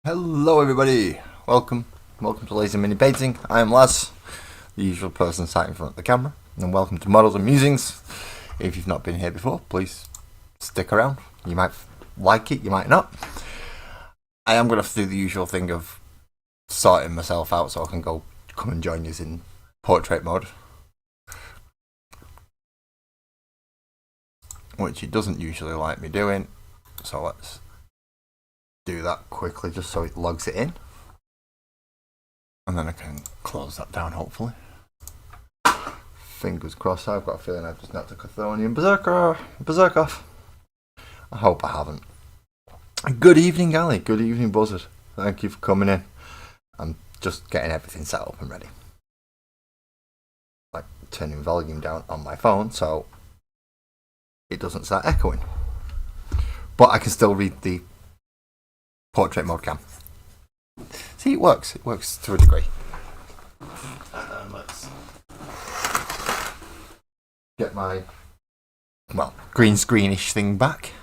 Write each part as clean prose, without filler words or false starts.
Hello everybody, welcome to Lazy Mini Painting. I am Laz, the usual person sat in front of the camera, and welcome to Models and Musings. If you've not been here before, please stick around. You might like it, you might not. I am going to have to do the usual thing of sorting myself out so I can come and join you in portrait mode, which it doesn't usually like me doing, so let's do that quickly just so it logs it in, and then I can close that down hopefully. Fingers crossed. I've got a feeling I've just knocked a Chthonian berserk off. I hope I haven't. Good evening, Ali. Good evening, Buzzard. Thank you for coming in. I'm just getting everything set up and ready. Like turning volume down on my phone so it doesn't start echoing, but I can still read the portrait mode cam. See, it works to a degree. Let's get my green screenish thing back.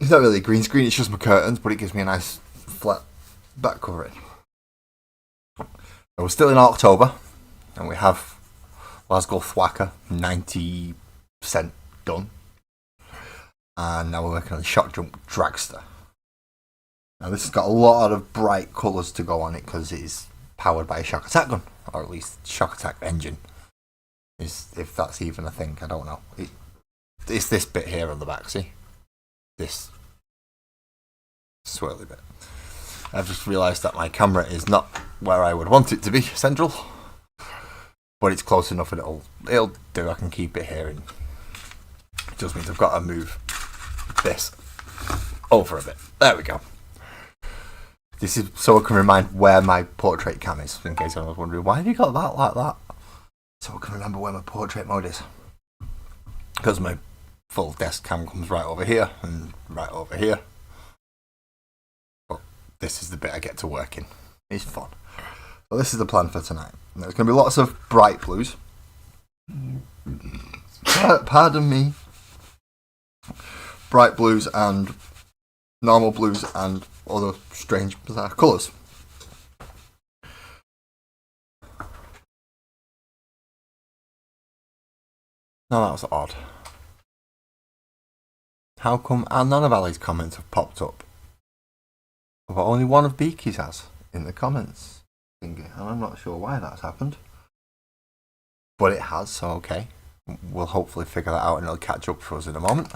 It's not really green screen, it's just my curtains, but it gives me a nice flat back covering. We're still in October, and we have WAAGGHH 90% done. And now we're working on the Shokk Dragster. Now this has got a lot of bright colours to go on it because it is powered by a Shokk Attack gun, or at least Shokk Attack engine. If that's even a thing, I don't know. It's this bit here on the back, see? This swirly bit. I've just realised that my camera is not where I would want it to be, central. But it's close enough and it'll do. I can keep it here, and it just means I've got to move this over a bit. There we go. This is so I can remind where my portrait cam is, in case anyone's wondering why have you got that like that. So I can remember where my portrait mode is, because my full desk cam comes right over here and right over here. But this is the bit I get to work in. It's fun. So this is the plan for tonight. There's going to be lots of bright blues. Pardon me. Bright blues and normal blues and other strange, bizarre colours. Now that was odd. How come none of Ali's comments have popped up? But only one of Beaky's has in the comments. And I'm not sure why that's happened. But it has, so okay. We'll hopefully figure that out and it'll catch up for us in a moment.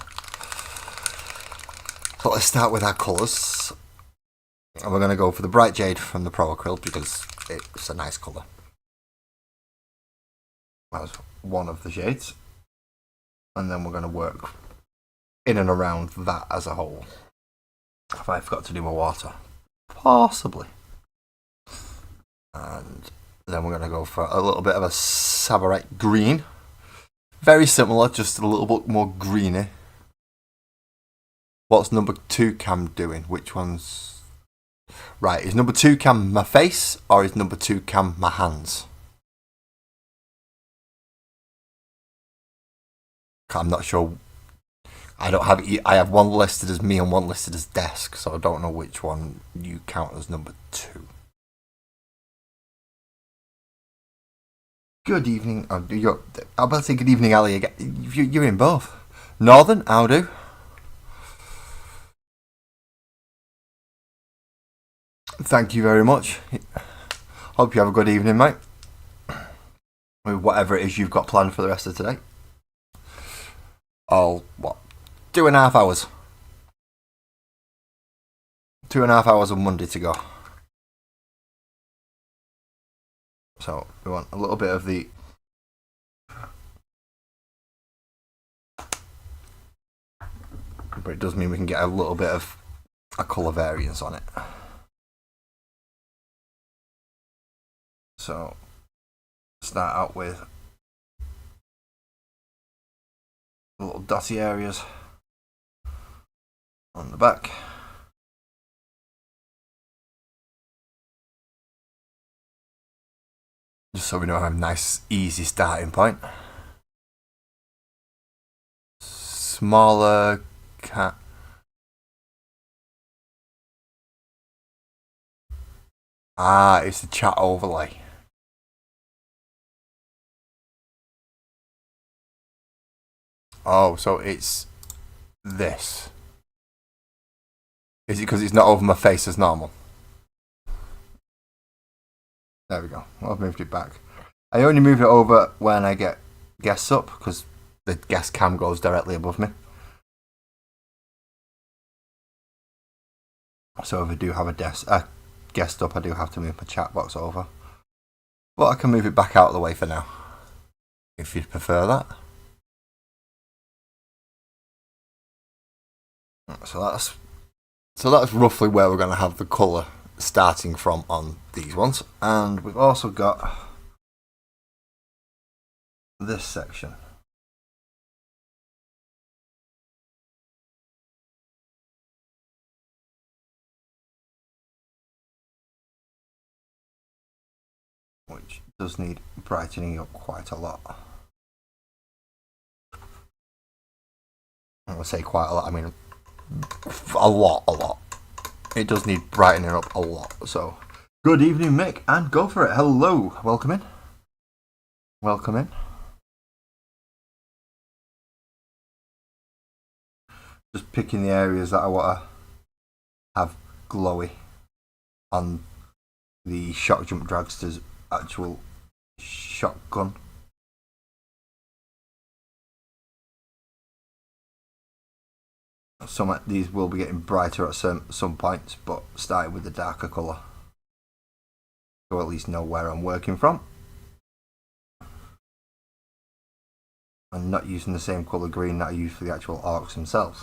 So let's start with our colours. And we're going to go for the Bright Jade from the Pro Acryl because it's a nice colour. That's one of the shades. And then we're going to work in and around that as a whole. Have I forgot to do my water? Possibly. And then we're going to go for a little bit of a Sabarite green. Very similar, just a little bit more greeny. What's number 2 cam doing? Which one's... Right, is number 2 cam my face, or is number 2 cam my hands? I'm not sure. I have one listed as me and one listed as desk, so I don't know which one you count as number 2. Good evening. I'm about to say good evening, Ali. Again. You're in both. Northern, how do? Thank you very much. Hope you have a good evening, mate. With whatever it is you've got planned for the rest of today. Oh, what? 2.5 hours. 2.5 hours on Monday to go. So we want a little bit of the... But it does mean we can get a little bit of a colour variance on it. So start out with little dotty areas on the back. Just so we know I have a nice easy starting point. Smaller Ah, it's the chat overlay. Oh, so it's this. Is it because it's not over my face as normal? There we go. I've moved it back. I only move it over when I get guests up because the guest cam goes directly above me. So if I do have a guest up, I do have to move my chat box over. But I can move it back out of the way for now, if you'd prefer that. So that's roughly where we're going to have the colour starting from on these ones. And we've also got this section. Which does need brightening up quite a lot. I will say quite a lot, I mean a lot. It does need brightening up a lot. So, good evening, Mick, and go for it. Hello, welcome in. Welcome in. Just picking the areas that I want to have glowy on the Shokk Jump Dragster's actual shotgun. Some of these will be getting brighter at some points, but starting with the darker colour. So at least know where I'm working from. And not using the same colour green that I use for the actual orcs themselves.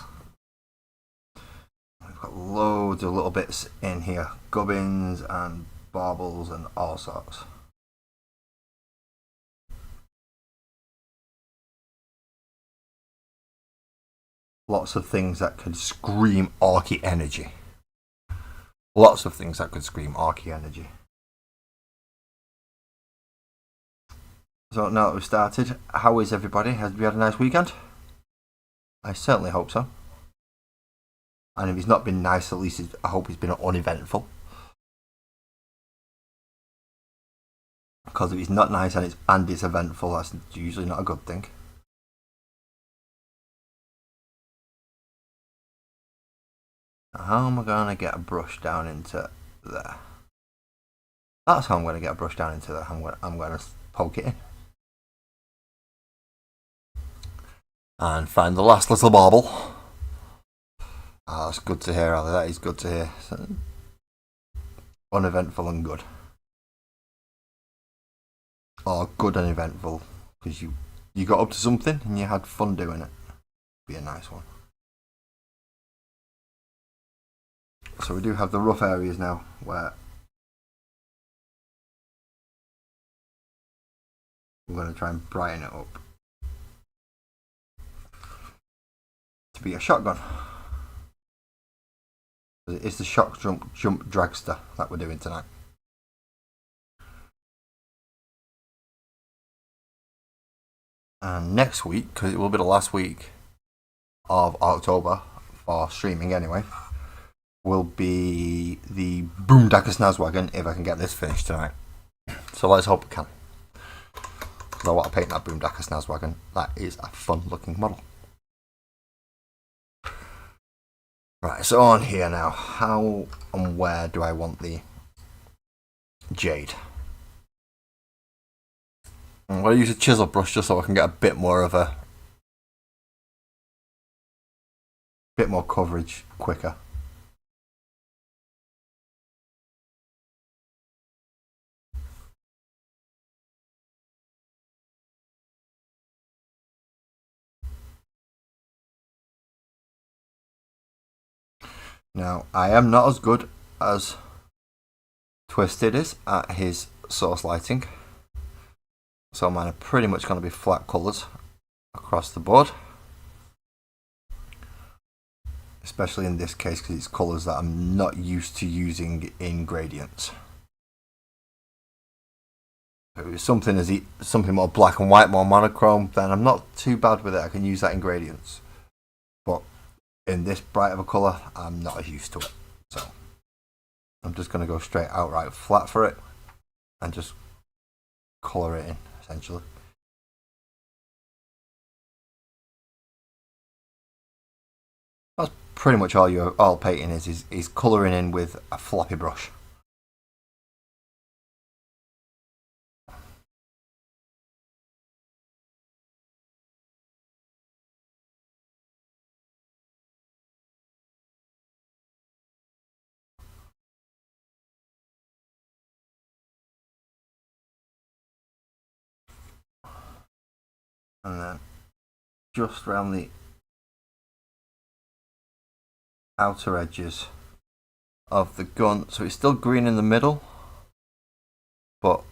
We've got loads of little bits in here. Gubbins and baubles and all sorts. Lots of things that could scream orky energy. Lots of things that could scream orky energy. So now that we've started, how is everybody? Has we had a nice weekend? I certainly hope so. And if it's not been nice, at least I hope it's been uneventful. Because if it's not nice and it's eventful, that's usually not a good thing. How am I going to get a brush down into there? That's how I'm going to get a brush down into there. I'm going to poke it in. And find the last little bauble. Ah, that's good to hear, Ali. That is good to hear. So, uneventful and good. Or good and eventful. Because you got up to something and you had fun doing it. Be a nice one. So we do have the rough areas now where we're going to try and brighten it up to be a shotgun. It's the Shokk Jump Dragster that we're doing tonight. And next week, because it will be the last week of October for streaming anyway, will be the WAAGGHH Snazwagon if I can get this finished tonight. So let's hope I can. Because I want to paint that WAAGGHH Snazwagon. That is a fun looking model. Right, so on here now, how and where do I want the jade? I'm going to use a chisel brush just so I can get a bit more coverage quicker. Now, I am not as good as Twisted is at his source lighting. So mine are pretty much going to be flat colours across the board. Especially in this case because it's colours that I'm not used to using in gradients. If it was something more black and white, more monochrome, then I'm not too bad with it. I can use that in gradients. But in this bright of a colour, I'm not as used to it. So I'm just going to go straight outright flat for it and just colour it in, essentially. That's pretty much all your oil painting is colouring in with a floppy brush. And then just around the outer edges of the gun, so it's still green in the middle, but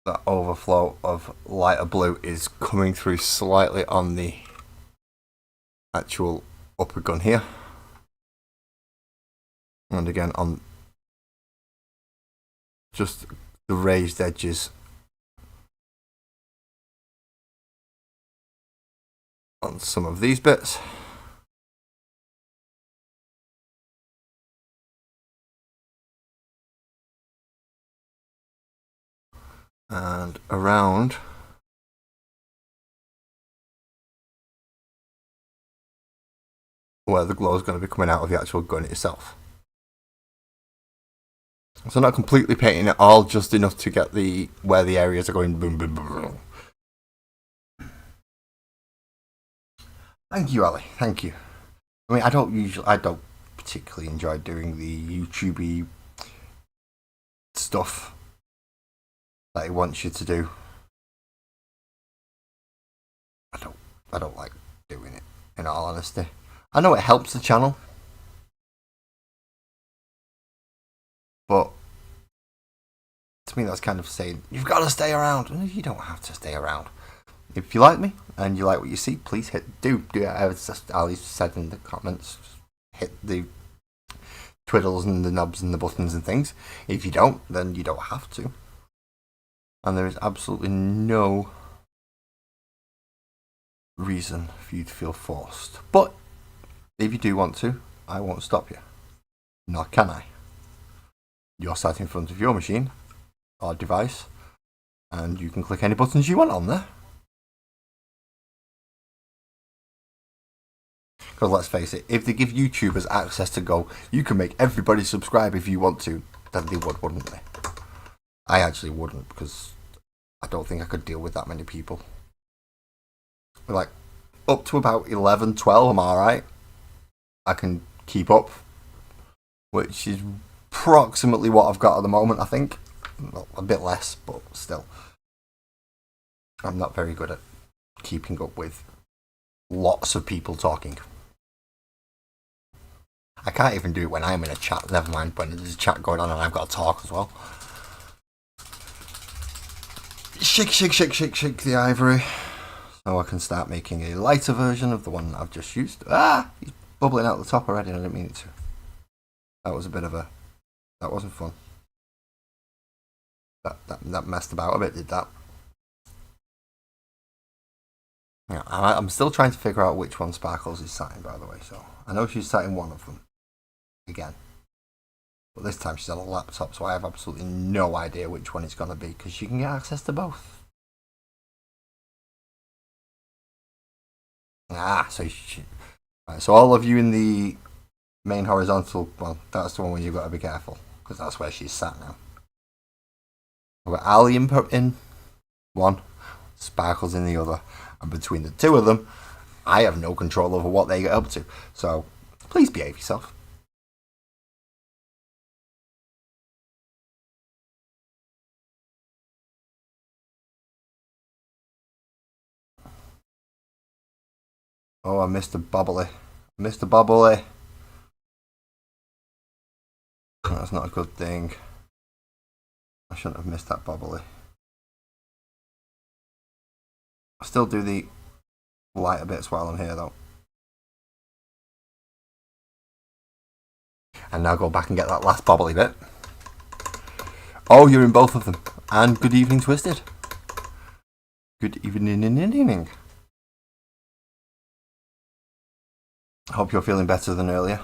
that overflow of lighter blue is coming through slightly on the actual upper gun here, and again on just the raised edges on some of these bits. And around where the glow is going to be coming out of the actual gun itself. So not completely painting it all, just enough to get the where the areas are going boom boom boom boom. Thank you, Ali. Thank you. I mean, I don't particularly enjoy doing the YouTubey stuff that he wants you to do. I don't like doing it, in all honesty. I know it helps the channel, but to me that's kind of saying you've got to stay around. You don't have to stay around. If you like me and you like what you see, please do it. As Ali said in the comments, hit the twiddles and the knobs and the buttons and things. If you don't, then you don't have to. And there is absolutely no reason for you to feel forced. But if you do want to, I won't stop you. Nor can I. You're sat in front of your machine or device, and you can click any buttons you want on there. Because let's face it, if they give YouTubers access to go, you can make everybody subscribe if you want to, then they would, wouldn't they? I actually wouldn't, because I don't think I could deal with that many people. Like, up to about 11, 12, I'm alright. I can keep up, which is approximately what I've got at the moment, I think. Well, a bit less, but still. I'm not very good at keeping up with lots of people talking. I can't even do it when I'm in a chat, never mind when there's a chat going on and I've got to talk as well. Shake, shake, shake, shake, shake the ivory. So I can start making a lighter version of the one that I've just used. He's bubbling out the top already and I didn't mean it to. That was a bit of a... That wasn't fun. That messed about a bit, did that? Yeah, I'm still trying to figure out which one Sparkles is sat in, by the way. So I know she's sat in one of them. Again. But this time she's on a laptop, so I have absolutely no idea which one it's going to be, because she can get access to both. So all of you in the main horizontal, well, that's the one where you've got to be careful, because that's where she's sat now. We've got Ali in one, Sparkles in the other, and between the two of them, I have no control over what they get up to. So please behave yourself. Oh, I missed a bobbly. Missed a bobbly. That's not a good thing. I shouldn't have missed that bobbly. I still do the lighter bits while I'm here though. And now go back and get that last bobbly bit. Oh, you're in both of them. And good evening, Twisted. Good evening. I hope you're feeling better than earlier.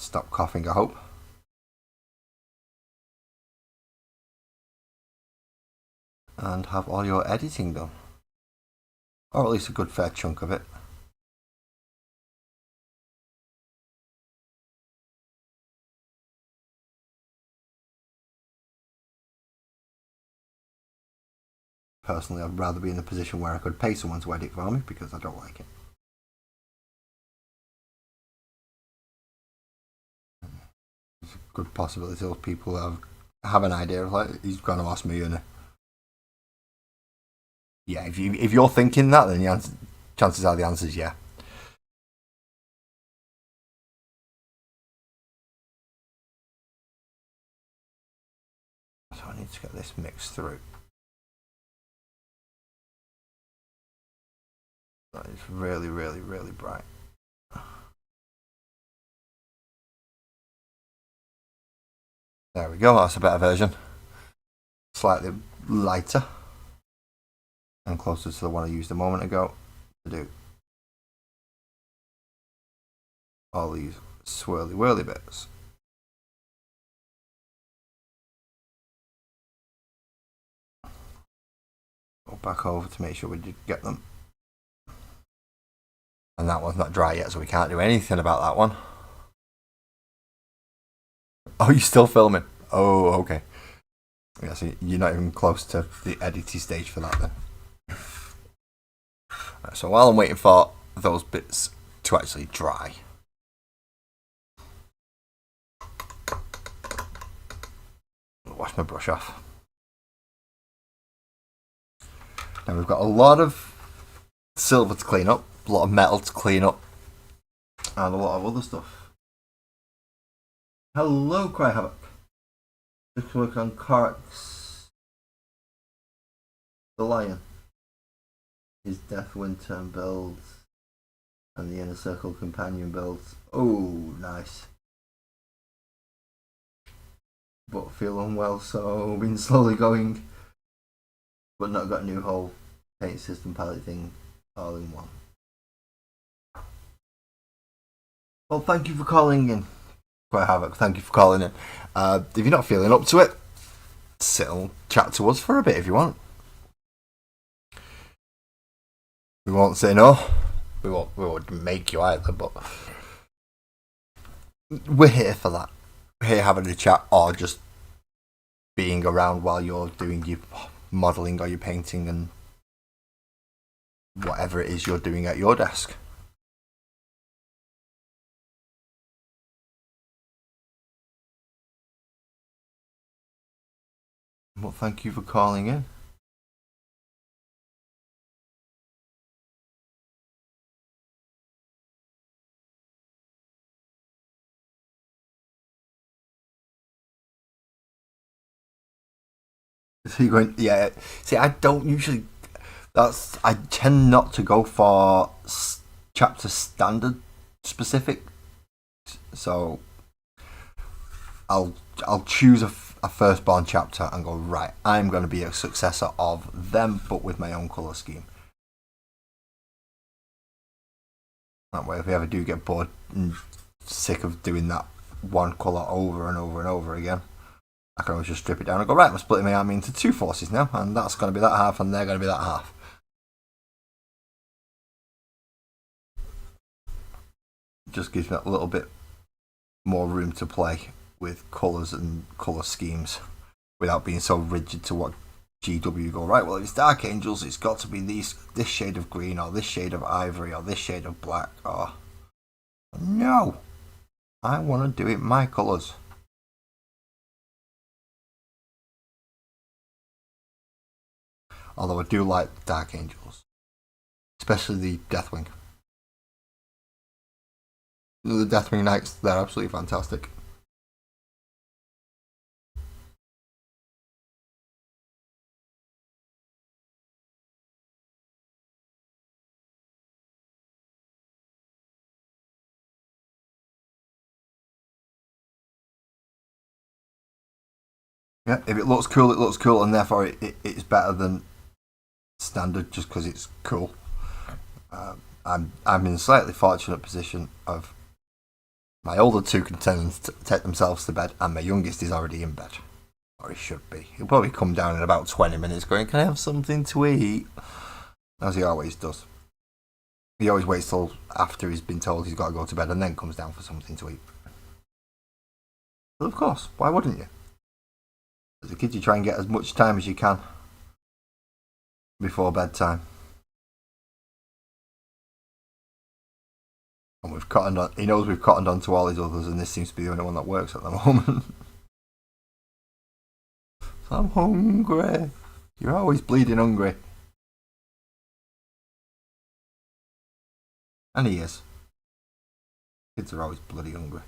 stop coughing, I hope. And have all your editing done. Or at least a good fair chunk of it. Personally, I'd rather be in a position where I could pay someone to edit for me, because I don't like it. There's a good possibility those people have an idea of, like, he's going to ask me, and yeah, if you're thinking that, then the chances are the answer is yeah. So I need to get this mixed through. That is really, really, really bright. There we go, that's a better version. Slightly lighter and closer to the one I used a moment ago to do all these swirly whirly bits. Go back over to make sure we did get them. And that one's not dry yet, so we can't do anything about that one. Oh, you're still filming? Oh, okay. Yeah, so you're not even close to the editing stage for that then. Right, so while I'm waiting for those bits to actually dry, I'll wash my brush off. Now we've got a lot of silver to clean up, a lot of metal to clean up, and a lot of other stuff. Hello, Cry Havoc. Just work on Carx the Lion. His Death Winter builds and the Inner Circle Companion builds. Oh, nice. But feel unwell, so been slowly going, but not got a new whole paint system palette thing all in one. Well, thank you for calling in. Quite Havoc, thank you for calling in. If you're not feeling up to it, sit and chat to us for a bit if you want. We won't say no. We won't make you either, but we're here for that. We're here having a chat, or just being around while you're doing your modelling or your painting and whatever it is you're doing at your desk. Well, thank you for calling in. So you're going, yeah. See, I don't usually. I tend not to go for chapter standard specific. So I'll choose a firstborn chapter and go, right, I'm going to be a successor of them, but with my own colour scheme. That way, if we ever do get bored and sick of doing that one colour over and over and over again, I can always just strip it down and go, right, I'm splitting my army into two forces now, and that's going to be that half, and they're going to be that half. It just gives me that little bit more room to play with colours and colour schemes without being so rigid to what GW go, right, well, if it's Dark Angels, it's got to be this shade of green, or this shade of ivory, or this shade of black, or... No! I want to do it my colours. Although I do like Dark Angels, especially the Deathwing. The Deathwing Knights, they're absolutely fantastic. Yeah, if it looks cool, it looks cool, and therefore it's better than standard just because it's cool. I'm in a slightly fortunate position of My older two can take themselves to bed, and my youngest is already in bed. Or he should be. He'll probably come down in about 20 minutes going, "Can I have something to eat?" As he always does. He always waits till after he's been told he's got to go to bed and then comes down for something to eat. But of course, why wouldn't you? As a kid, you try and get as much time as you can before bedtime. And we've cottoned on, he knows we've cottoned on to all his others, and this seems to be the only one that works at the moment. I'm hungry. You're always bleeding hungry. And he is. Kids are always bloody hungry.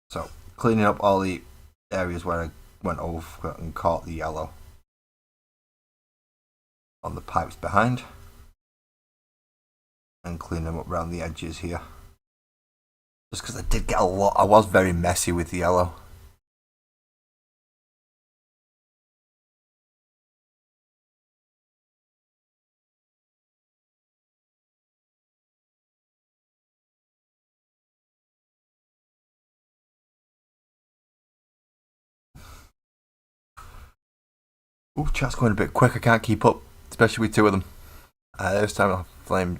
So, cleaning up all the areas where I went over and caught the yellow on the pipes behind. And clean them up around the edges here. Just because I did get a lot. I was very messy with the yellow. Ooh, chat's going a bit quick. I can't keep up, especially with two of them. This time I'll flame.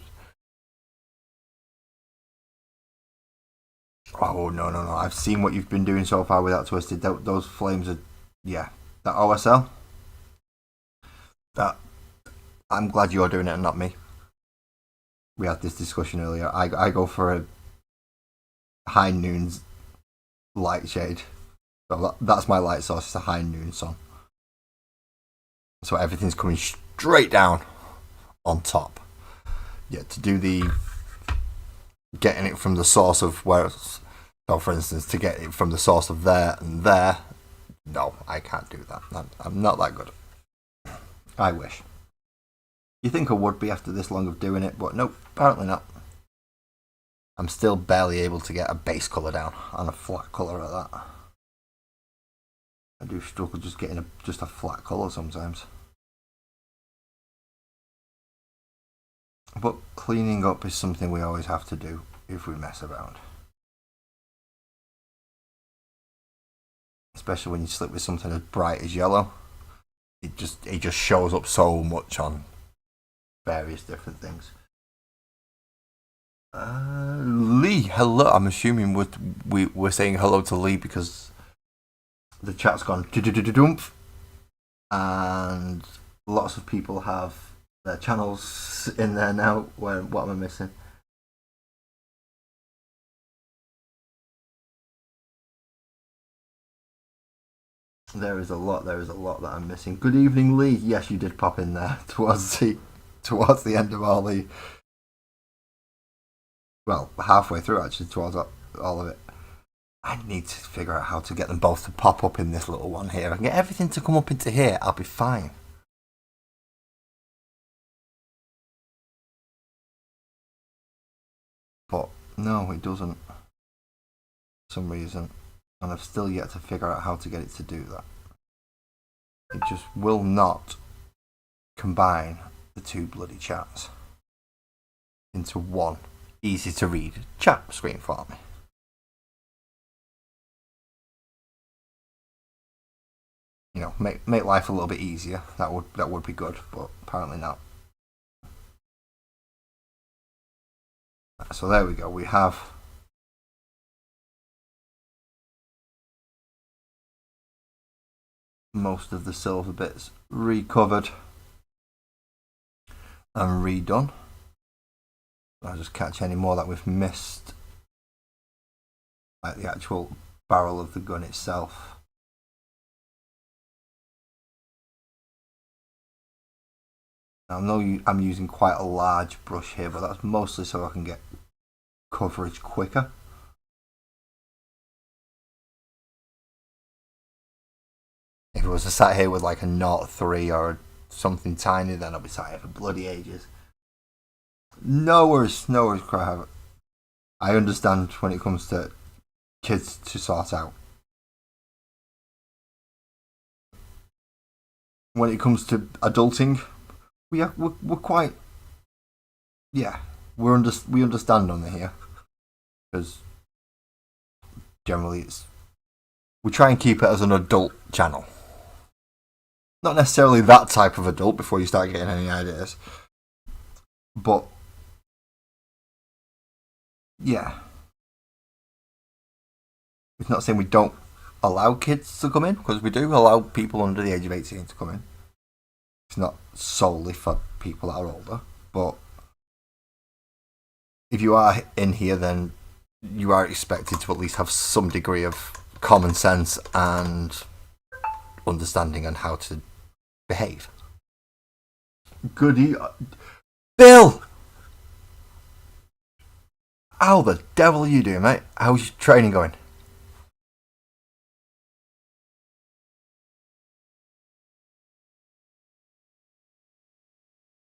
Oh, no. I've seen what you've been doing so far with that twisted. Those flames are, yeah. That OSL. That, I'm glad you're doing it and not me. We had this discussion earlier. I go for a high noon's light shade. So that's my light source. It's a high noon sun. So everything's coming straight down on top. Yeah, to do the getting it from the source of where. So, for instance, to get it from the source of there and there, no, I can't do that. I'm not that good. I wish. You think I would be after this long of doing it, but nope, apparently not. I'm still barely able to get a base colour down and a flat colour at that. I do struggle just getting just a flat colour sometimes. But cleaning up is something we always have to do if we mess around. Especially when you slip with something as bright as yellow. It just shows up so much on various different things. Lee, hello. I'm assuming we're saying hello to Lee because the chat's gone dump, and lots of people have their channels in there now. What am I missing? There is a lot that I'm missing. Good evening, Lee. Yes, you did pop in there towards the end of all the. Well, halfway through actually, towards all of it. I need to figure out how to get them both to pop up in this little one here. If I can get everything to come up into here, I'll be fine. But no, it doesn't. For some reason. And I've still yet to figure out how to get it to do that. It just will not combine the two bloody chats into one easy to read chat screen for me. You know, make life a little bit easier. That would be good, but apparently not. So there we go. We have most of the silver bits recovered and redone. I'll just catch any more that we've missed, like the actual barrel of the gun itself. I know I'm using quite a large brush here, but that's mostly so I can get coverage quicker. If it was sat here with like a 0.3 or something tiny, then I'll be sat here for bloody ages. No worries, Cry. I understand when it comes to kids to sort out. When it comes to adulting, we're quite, yeah, we understand under here, because generally we try and keep it as an adult channel. Not necessarily that type of adult before you start getting any ideas. But yeah. It's not saying we don't allow kids to come in, because we do allow people under the age of 18 to come in. It's not solely for people that are older, but if you are in here, then you are expected to at least have some degree of common sense and understanding on how to behave. Goody. Bill! How the devil are you doing, mate? How's your training going?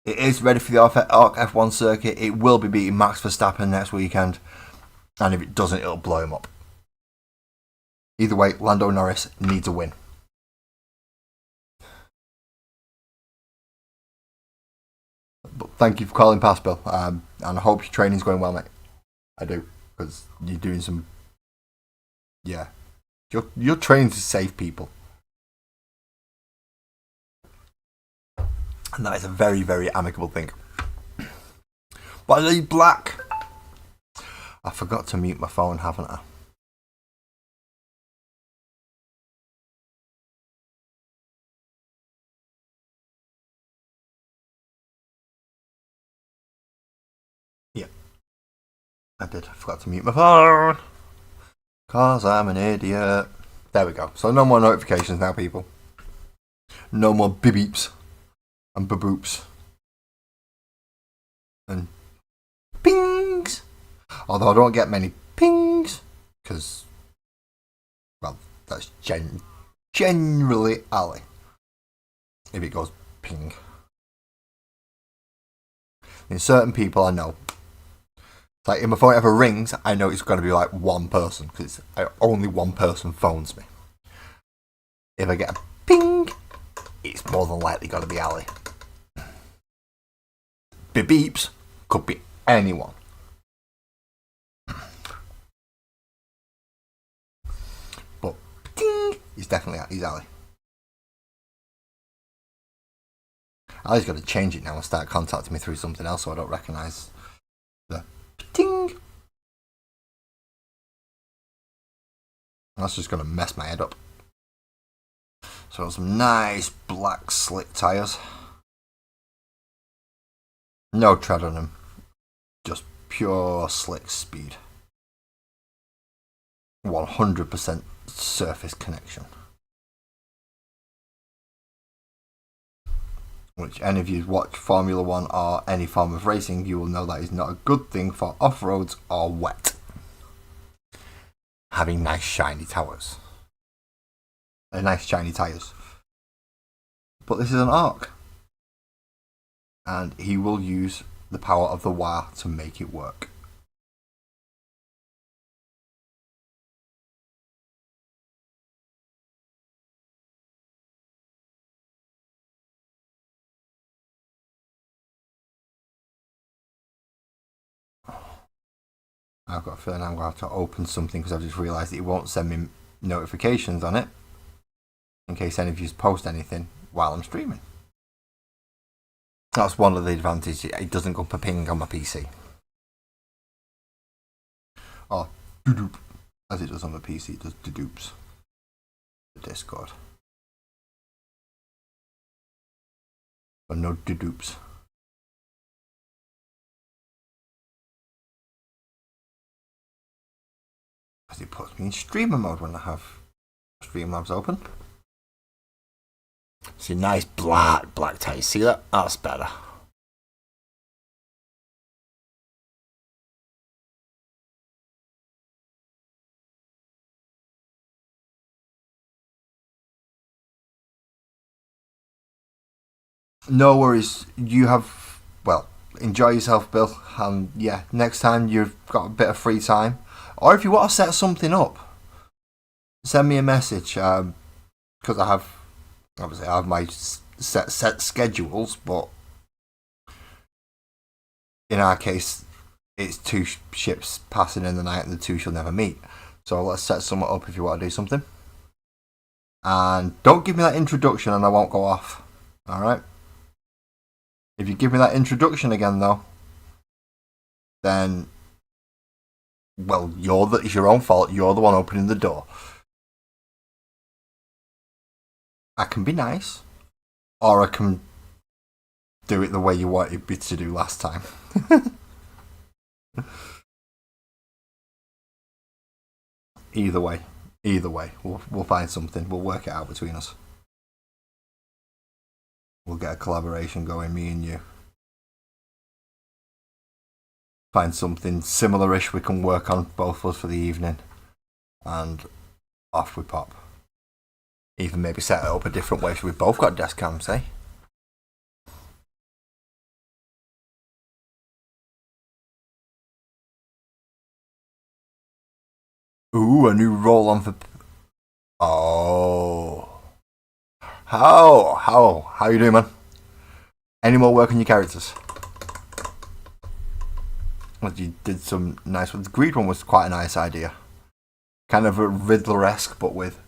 It is ready for the ARC F1 circuit. It will be beating Max Verstappen next weekend. And if it doesn't, it'll blow him up. Either way, Lando Norris needs a win. But thank you for calling past, Bill. And I hope your training's going well, mate. I do. Because you're doing some... Yeah. You're training to save people. And that is a very, very amicable thing. But I need black. I forgot to mute my phone, haven't I? Yeah. I did. I forgot to mute my phone. Because I'm an idiot. There we go. So no more notifications now, people. No more beeps and baboops and pings. Although I don't get many pings, because, well, that's generally Ali. If it goes ping. In certain people I know. Like, if my phone ever rings, I know it's going to be like one person, because only one person phones me. If I get a ping, it's more than likely going to be Ali. Beeps could be anyone. But ding, he's Ali. Ali's got to change it now and start contacting me through something else so I don't recognise the ding. That's just going to mess my head up. So some nice black slick tyres. No tread on them. Just pure slick speed. 100% surface connection. Which any of you watch Formula 1 or any form of racing, you will know that is not a good thing for off-roads or wet. Having nice shiny tyres. Nice shiny tyres. But this is an ARC. And he will use the power of the WAAGGHH to make it work. I've got a feeling I'm going to have to open something because I've just realised that it won't send me notifications on it in case any of you post anything while I'm streaming. That's one of the advantages. It doesn't go for ping on my PC. Or doo-doop, as it does on the PC. It does doo-doops. The Discord. But no doo-doops. Because it puts me in streamer mode when I have Streamlabs open. See, nice black tie. See that? That's better. No worries. You have, well, enjoy yourself, Bill. And yeah, next time you've got a bit of free time, or if you want to set something up, send me a message. Because I have my set schedules, but in our case, it's two ships passing in the night and the two shall never meet. So let's set someone up if you want to do something. And don't give me that introduction and I won't go off. Alright? If you give me that introduction again though, then, well, it's your own fault. You're the one opening the door. I can be nice, or I can do it the way you wanted me to do last time. Either way, we'll find something. We'll work it out between us. We'll get a collaboration going, me and you. Find something similar-ish we can work on, both of us, for the evening. And off we pop. Even maybe set it up a different way so we've both got desk cams, eh? Ooh, a new roll on for... Oh. How you doing, man? Any more work on your characters? Well, you did some nice ones. The greed one was quite a nice idea. Kind of a Riddler-esque, but with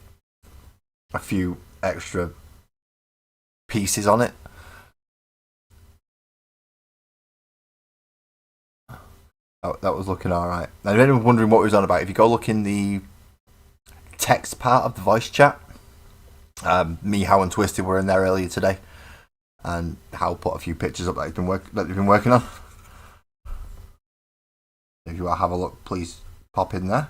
a few extra pieces on it. Oh, that was looking alright. Now, if anyone's wondering what it was on about, if you go look in the text part of the voice chat, me, How, and Twisted were in there earlier today, and How put a few pictures up that they've been working on. If you want to have a look, please pop in there.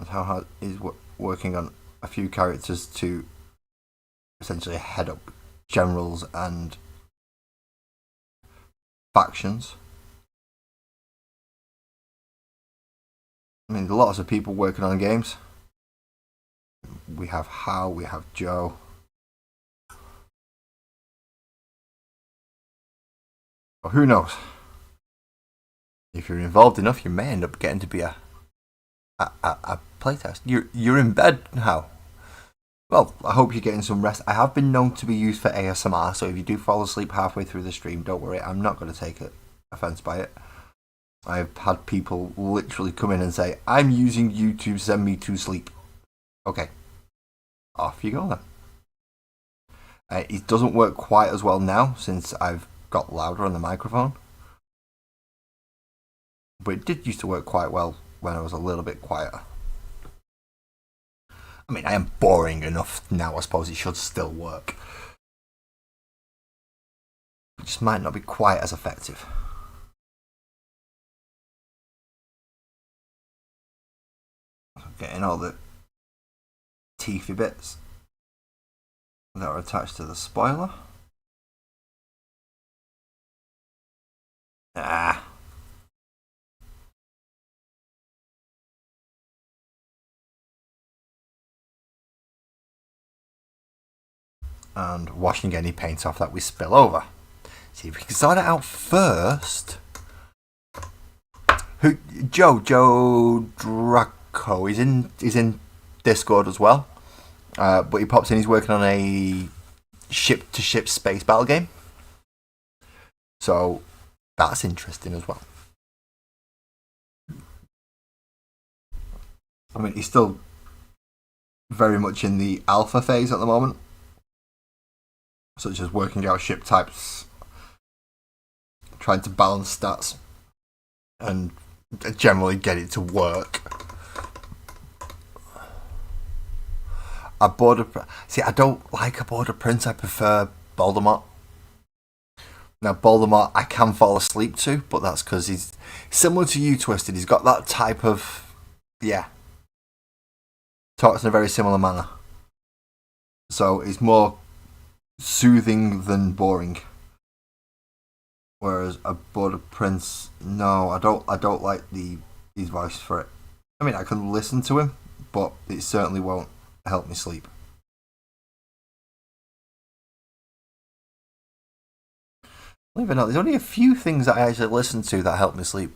How is working on a few characters to essentially head up generals and factions. I mean, lots of people working on games. We have How, we have Joe. Well, who knows? If you're involved enough, you may end up getting to be a playtest. You're in bed now. Well, I hope you're getting some rest. I have been known to be used for ASMR, so if you do fall asleep halfway through the stream, don't worry. I'm not going to take offense by it. I've had people literally come in and say, I'm using you to send me to sleep. Okay. Off you go then. It doesn't work quite as well now since I've got louder on the microphone. But it did used to work quite well when I was a little bit quieter. I mean, I am boring enough now, I suppose it should still work. It just might not be quite as effective. Getting all the teethy bits that are attached to the spoiler. And washing any paint off that we spill over. See if we can sort it out first. Joe Draco is in Discord as well. But he pops in, he's working on a ship-to-ship space battle game. So that's interesting as well. I mean, he's still very much in the alpha phase at the moment, such as working out ship types, trying to balance stats, and generally get it to work. I don't like a border prince. I prefer Voldemort. Now, Voldemort I can fall asleep to, but that's because he's similar to you, Twisted. He's got that type of, talks in a very similar manner. So it's more soothing than boring. Whereas a border prince, no, I don't like his voice for it. I mean, I can listen to him, but it certainly won't help me sleep. Believe it or not, there's only a few things that I actually listen to that help me sleep.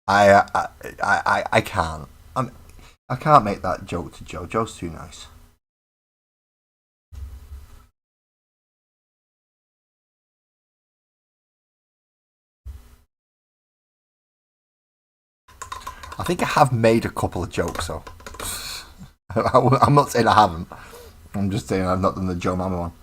I can't. I can't make that joke to Joe. Joe's too nice. I think I have made a couple of jokes, so I'm not saying I haven't. I'm just saying I've not done the Joe Mama one.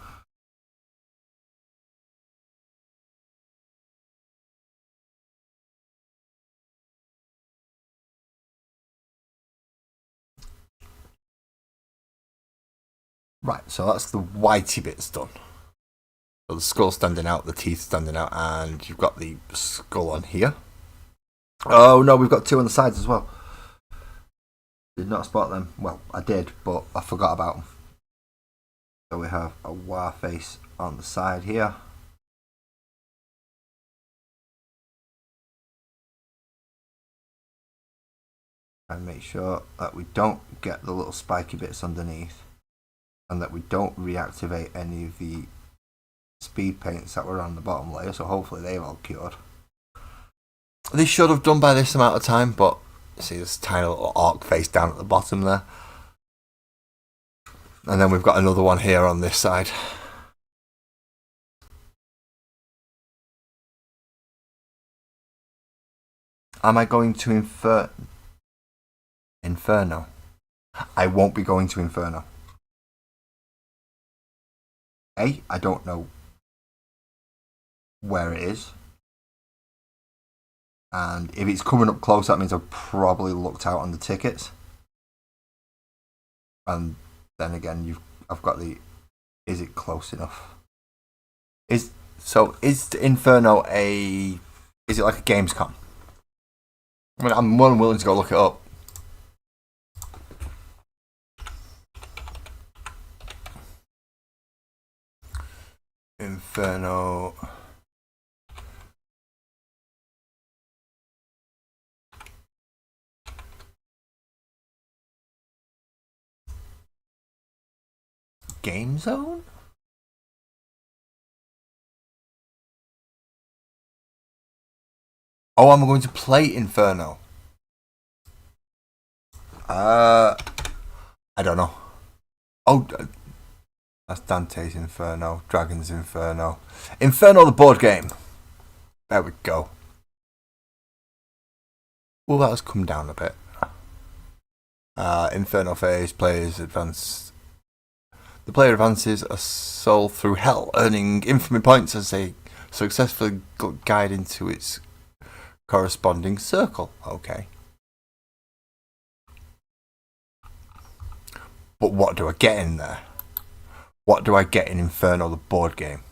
Right, so that's the whitey bits done. So the skull standing out, the teeth standing out, and you've got the skull on here. Oh no, we've got two on the sides as well. Did not spot them. Well, I did, but I forgot about them. So we have a WAAGGHH face on the side here. And make sure that we don't get the little spiky bits underneath, and that we don't reactivate any of the speed paints that were on the bottom layer, so hopefully they've all cured. They should have done by this amount of time, but see this tiny little orc face down at the bottom there. And then we've got another one here on this side. Am I going to Inferno? I won't be going to Inferno. I don't know where it is. And if it's coming up close, that means I've probably looked out on the tickets. And then again, I've got the. Is it close enough? Is Inferno a? Is it like a Gamescom? I mean, I'm more than willing to go look it up. Inferno. Game Zone? Oh, I'm going to play Inferno. I don't know. Oh, that's Dante's Inferno, Dragon's Inferno. Inferno, the board game. There we go. Well, that has come down a bit. Inferno phase, players advance. The player advances a soul through hell, earning infamy points as they successfully guide into its corresponding circle. Okay. But what do I get in there? What do I get in Inferno, the board game?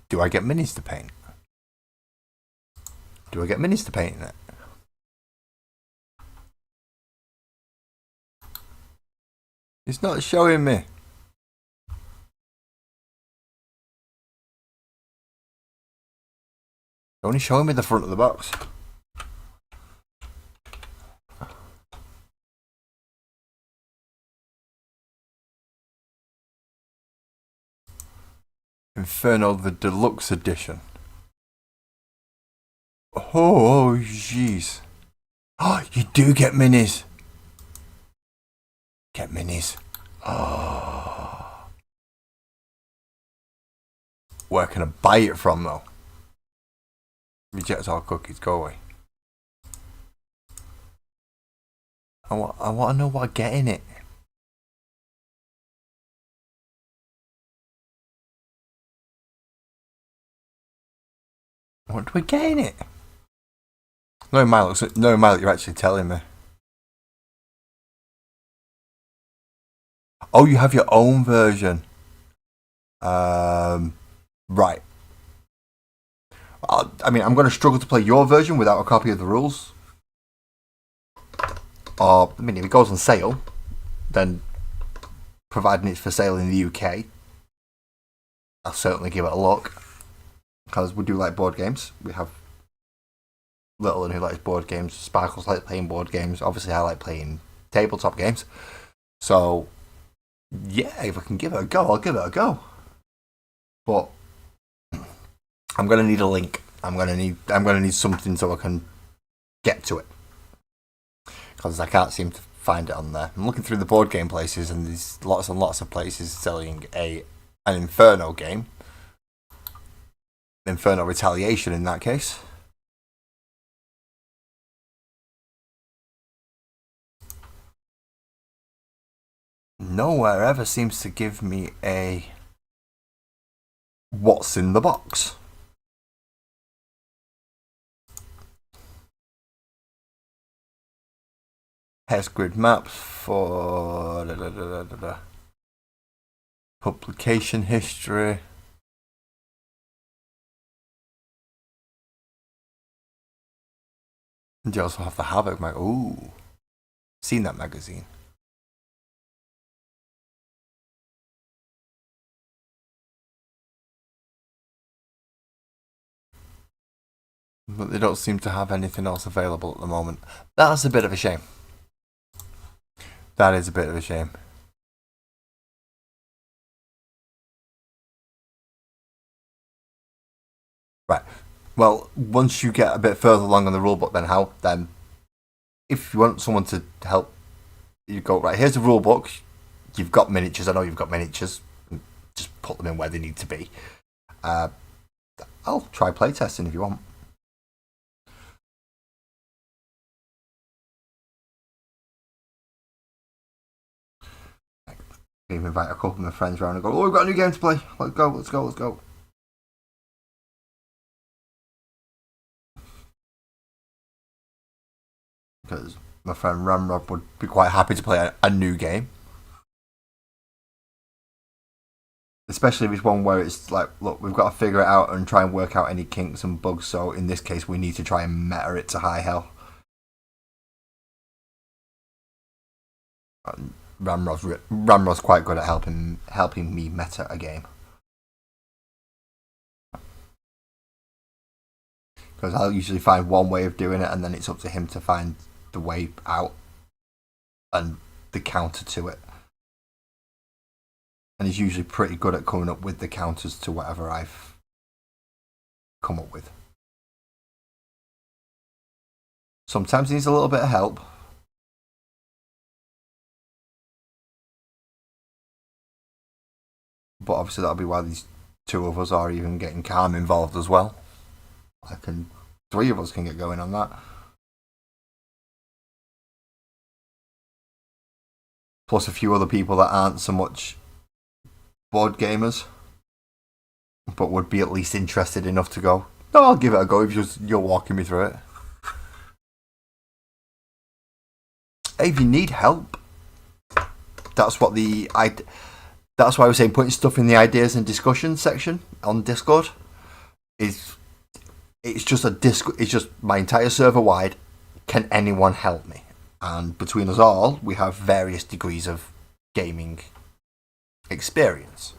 Do I get minis to paint? Do I get minis to paint in it? It's not showing me. Only showing me the front of the box. Inferno, the deluxe edition. Oh, jeez. Oh, you do get minis. Get minis. Oh. Where can I buy it from, though? Reject all cookies, go away. I want to know what I get in it. What do I get in it? No, Milo, you're actually telling me. Oh, you have your own version. Right. I mean, I'm going to struggle to play your version without a copy of the rules. Or, I mean, if it goes on sale, then providing it's for sale in the UK, I'll certainly give it a look. Because we do like board games. We have Littleton who likes board games. Sparkles like playing board games. Obviously, I like playing tabletop games. So, yeah, if I can give it a go, I'll give it a go. But I'm gonna need a link. I'm gonna need something so I can get to it. because I can't seem to find it on there. I'm looking through the board game places, and there's lots and lots of places selling an Inferno game. Inferno Retaliation in that case. Nowhere ever seems to give me a what's in the box. Hex grid maps for publication history. And you also have the Havoc mag. Ooh, seen that magazine. But they don't seem to have anything else available at the moment. That's a bit of a shame. That is a bit of a shame. Right. Well, once you get a bit further along on the rulebook, then if you want someone to help, you go, right, here's the rulebook. You've got miniatures. I know you've got miniatures. Just put them in where they need to be. I'll try playtesting if you want. Even invite a couple of my friends around and go, oh, we've got a new game to play. Let's go. Because my friend Ramrod would be quite happy to play a new game. Especially if it's one where it's like, look, we've got to figure it out and try and work out any kinks and bugs. So in this case, we need to try and meta it to high hell. And Ramrod's quite good at helping me meta a game. Because I'll usually find one way of doing it, and then it's up to him to find the way out and the counter to it. And he's usually pretty good at coming up with the counters to whatever I've come up with. Sometimes he needs a little bit of help. But obviously that'll be why these two of us are even getting Calm involved as well. Three of us can get going on that. Plus a few other people that aren't so much board gamers, but would be at least interested enough to go, no, I'll give it a go if you're walking me through it. If you need help, that's why I was saying putting stuff in the ideas and discussion section on Discord it's just my entire server wide. Can anyone help me? And between us all, we have various degrees of gaming experience.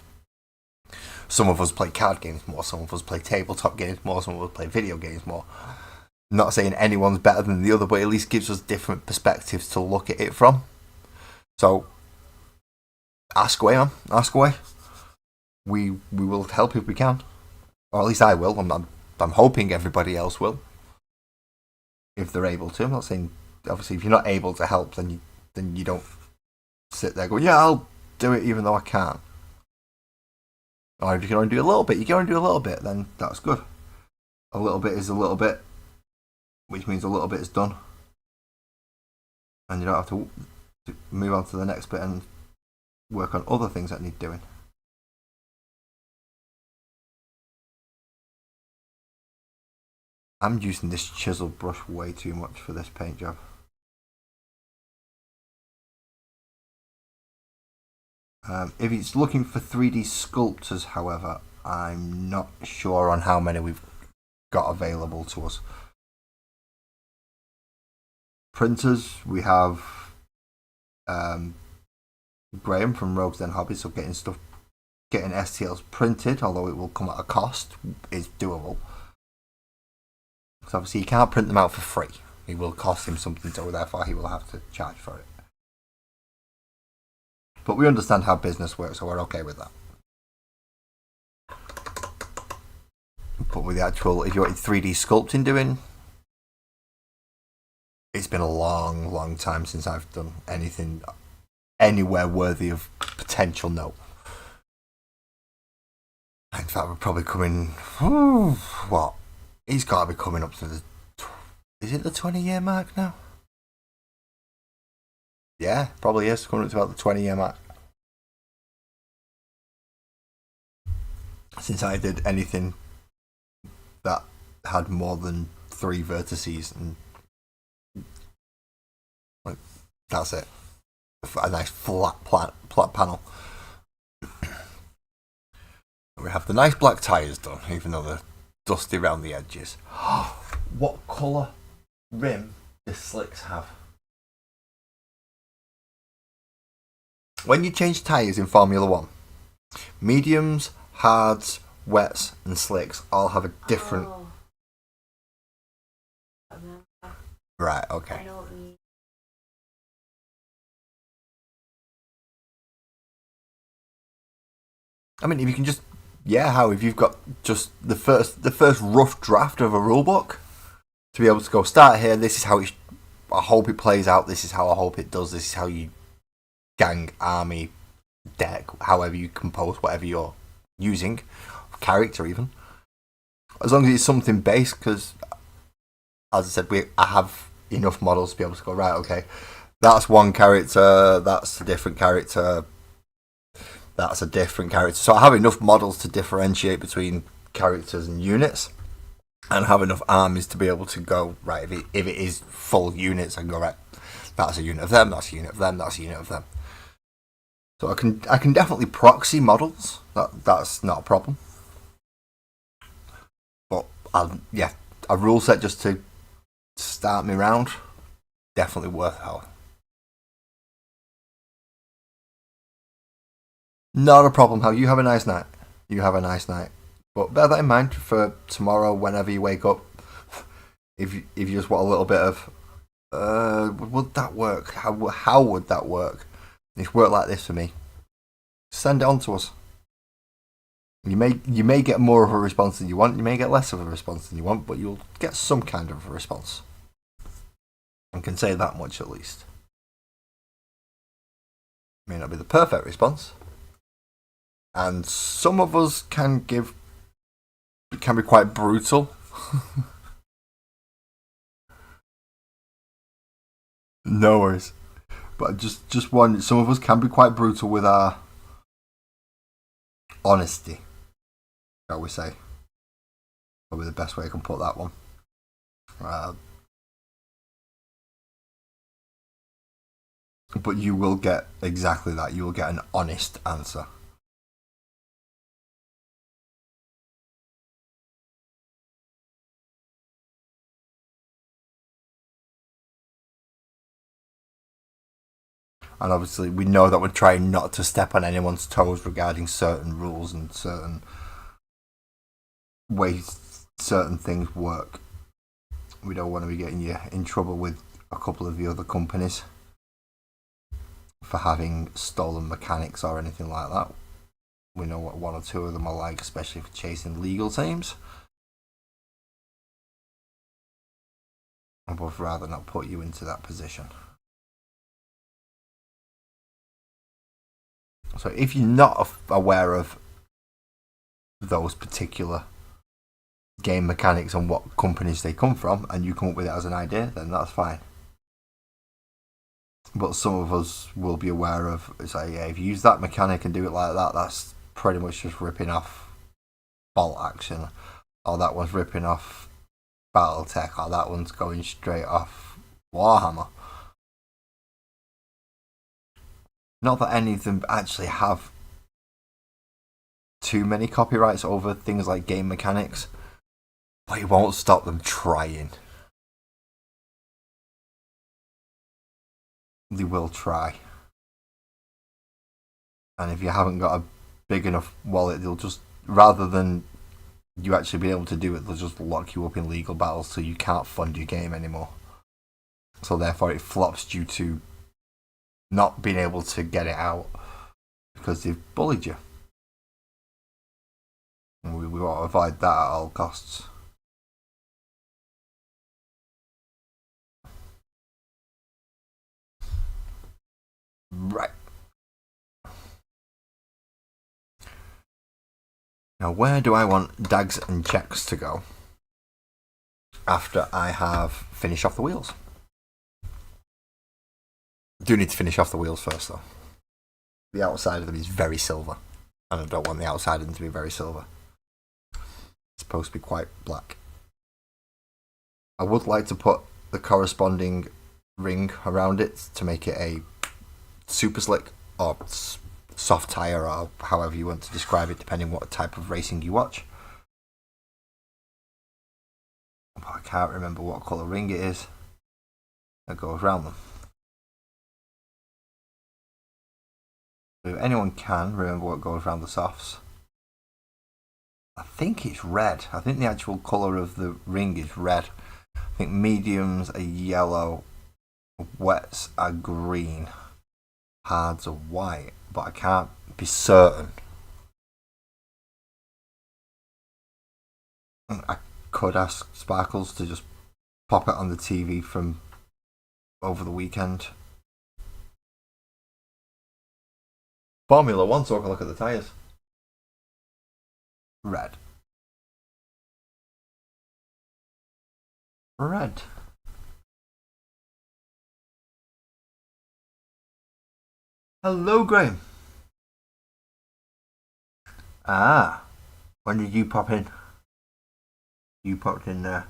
Some of us play card games more, some of us play tabletop games more, some of us play video games more. I'm not saying anyone's better than the other, but at least gives us different perspectives to look at it from. So ask away, man. Ask away. We will help if we can, or at least I will. I'm hoping everybody else will, if they're able to. I'm not saying, obviously, if you're not able to help, then you don't sit there going, yeah, I'll do it even though I can't. Or if you can only do a little bit, you can only do a little bit, then that's good. A little bit is a little bit, which means a little bit is done. And you don't have to move on to the next bit and work on other things that need doing. I'm using this chisel brush way too much for this paint job. If it's looking for 3D sculptors, however, I'm not sure on how many we've got available to us. Printers, we have Graham from Rogues Den Hobbies, so getting STLs printed, although it will come at a cost, is doable. So obviously he can't print them out for free. It will cost him something, so therefore he will have to charge for it. But we understand how business works, so we're okay with that. But with the actual, if you want 3D sculpting doing, it's been a long time since I've done anything anywhere worthy of potential note. In fact, we're probably coming. What? He's got to be coming up to the. Is it the 20-year mark now? Yeah, probably is coming up to about the 20-year mark. Since I did anything that had more than 3 vertices, and like that's it. A nice flat panel. We have the nice black tyres done, even though they're dusty around the edges. What colour rim do slicks have? When you change tyres in Formula 1, mediums, hards, wets and slicks all have a different... Right, okay. I know what you mean. I mean, if you can just... Yeah, how if you've got just the first rough draft of a rulebook to be able to go, start here, this is how I hope it plays out, this is how I hope it does, this is how you gang, army, deck, however you compose whatever you're using, character even. As long as it's something base, because as I said, I have enough models to be able to go, right, okay, that's one character, that's a different character, that's a different character. So I have enough models to differentiate between characters and units, and have enough armies to be able to go, right, if it is full units, I can go, right, that's a unit of them, that's a unit of them, that's a unit of them. So I can definitely proxy models. That's not a problem. But a rule set just to start me round, definitely worthwhile. Not a problem. How you have a nice night. You have a nice night. But bear that in mind for tomorrow, whenever you wake up. If you just want a little bit of, would that work? How would that work? It's worked like this for me. Send it on to us. You may get more of a response than you want. You may get less of a response than you want, but you'll get some kind of a response. I can say that much at least. May not be the perfect response, and some of us can be quite brutal. No worries. But just one, some of us can be quite brutal with our honesty, shall we say. Probably the best way I can put that one. But you will get exactly that. You will get an honest answer. And obviously we know that we're trying not to step on anyone's toes regarding certain rules and certain ways certain things work. We don't want to be getting you in trouble with a couple of the other companies for having stolen mechanics or anything like that. We know what 1 or 2 of them are like, especially for chasing legal teams. I would rather not put you into that position. So if you're not aware of those particular game mechanics and what companies they come from, and you come up with it as an idea, then that's fine. But some of us will be aware of, it's like, yeah, if you use that mechanic and do it like that, that's pretty much just ripping off Bolt Action, or that one's ripping off Battletech, or that one's going straight off Warhammer. Not that any of them actually have too many copyrights over things like game mechanics, but it won't stop them trying. They will try. And if you haven't got a big enough wallet, they'll just, rather than you actually be able to do it, they'll just lock you up in legal battles so you can't fund your game anymore. So therefore it flops due to not being able to get it out because they've bullied you. And we want to avoid that at all costs. Now, where do I want dags and checks to go after I have finished off the wheels? I do need to finish off the wheels first, though. The outside of them is very silver, and I don't want the outside of them to be very silver. It's supposed to be quite black. I would like to put the corresponding ring around it to make it a super slick or soft tyre, or however you want to describe it, depending what type of racing you watch. But I can't remember what colour ring it is that goes around them. If anyone can remember what goes around the softs, I think it's red. I think the actual colour of the ring is red. I think mediums are yellow, wets are green, hards are white, but I can't be certain. I could ask Sparkles to just pop it on the TV from over the weekend. Formula 1, so I can look at the tyres. Red. Red. Hello, Graham. Ah, when did you pop in? You popped in there.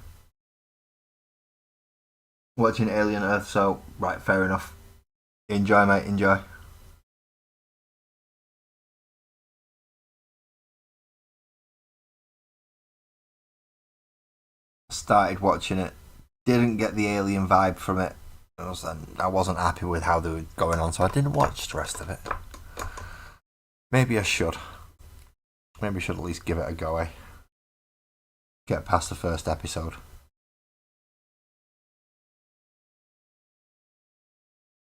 Watching Alien Earth, so, right, fair enough. Enjoy, mate, enjoy. Started watching it, didn't get the Alien vibe from it. I wasn't happy with how they were going on, so I didn't watch the rest of it. Maybe I should. Maybe I should at least give it a go, eh? Get past the first episode.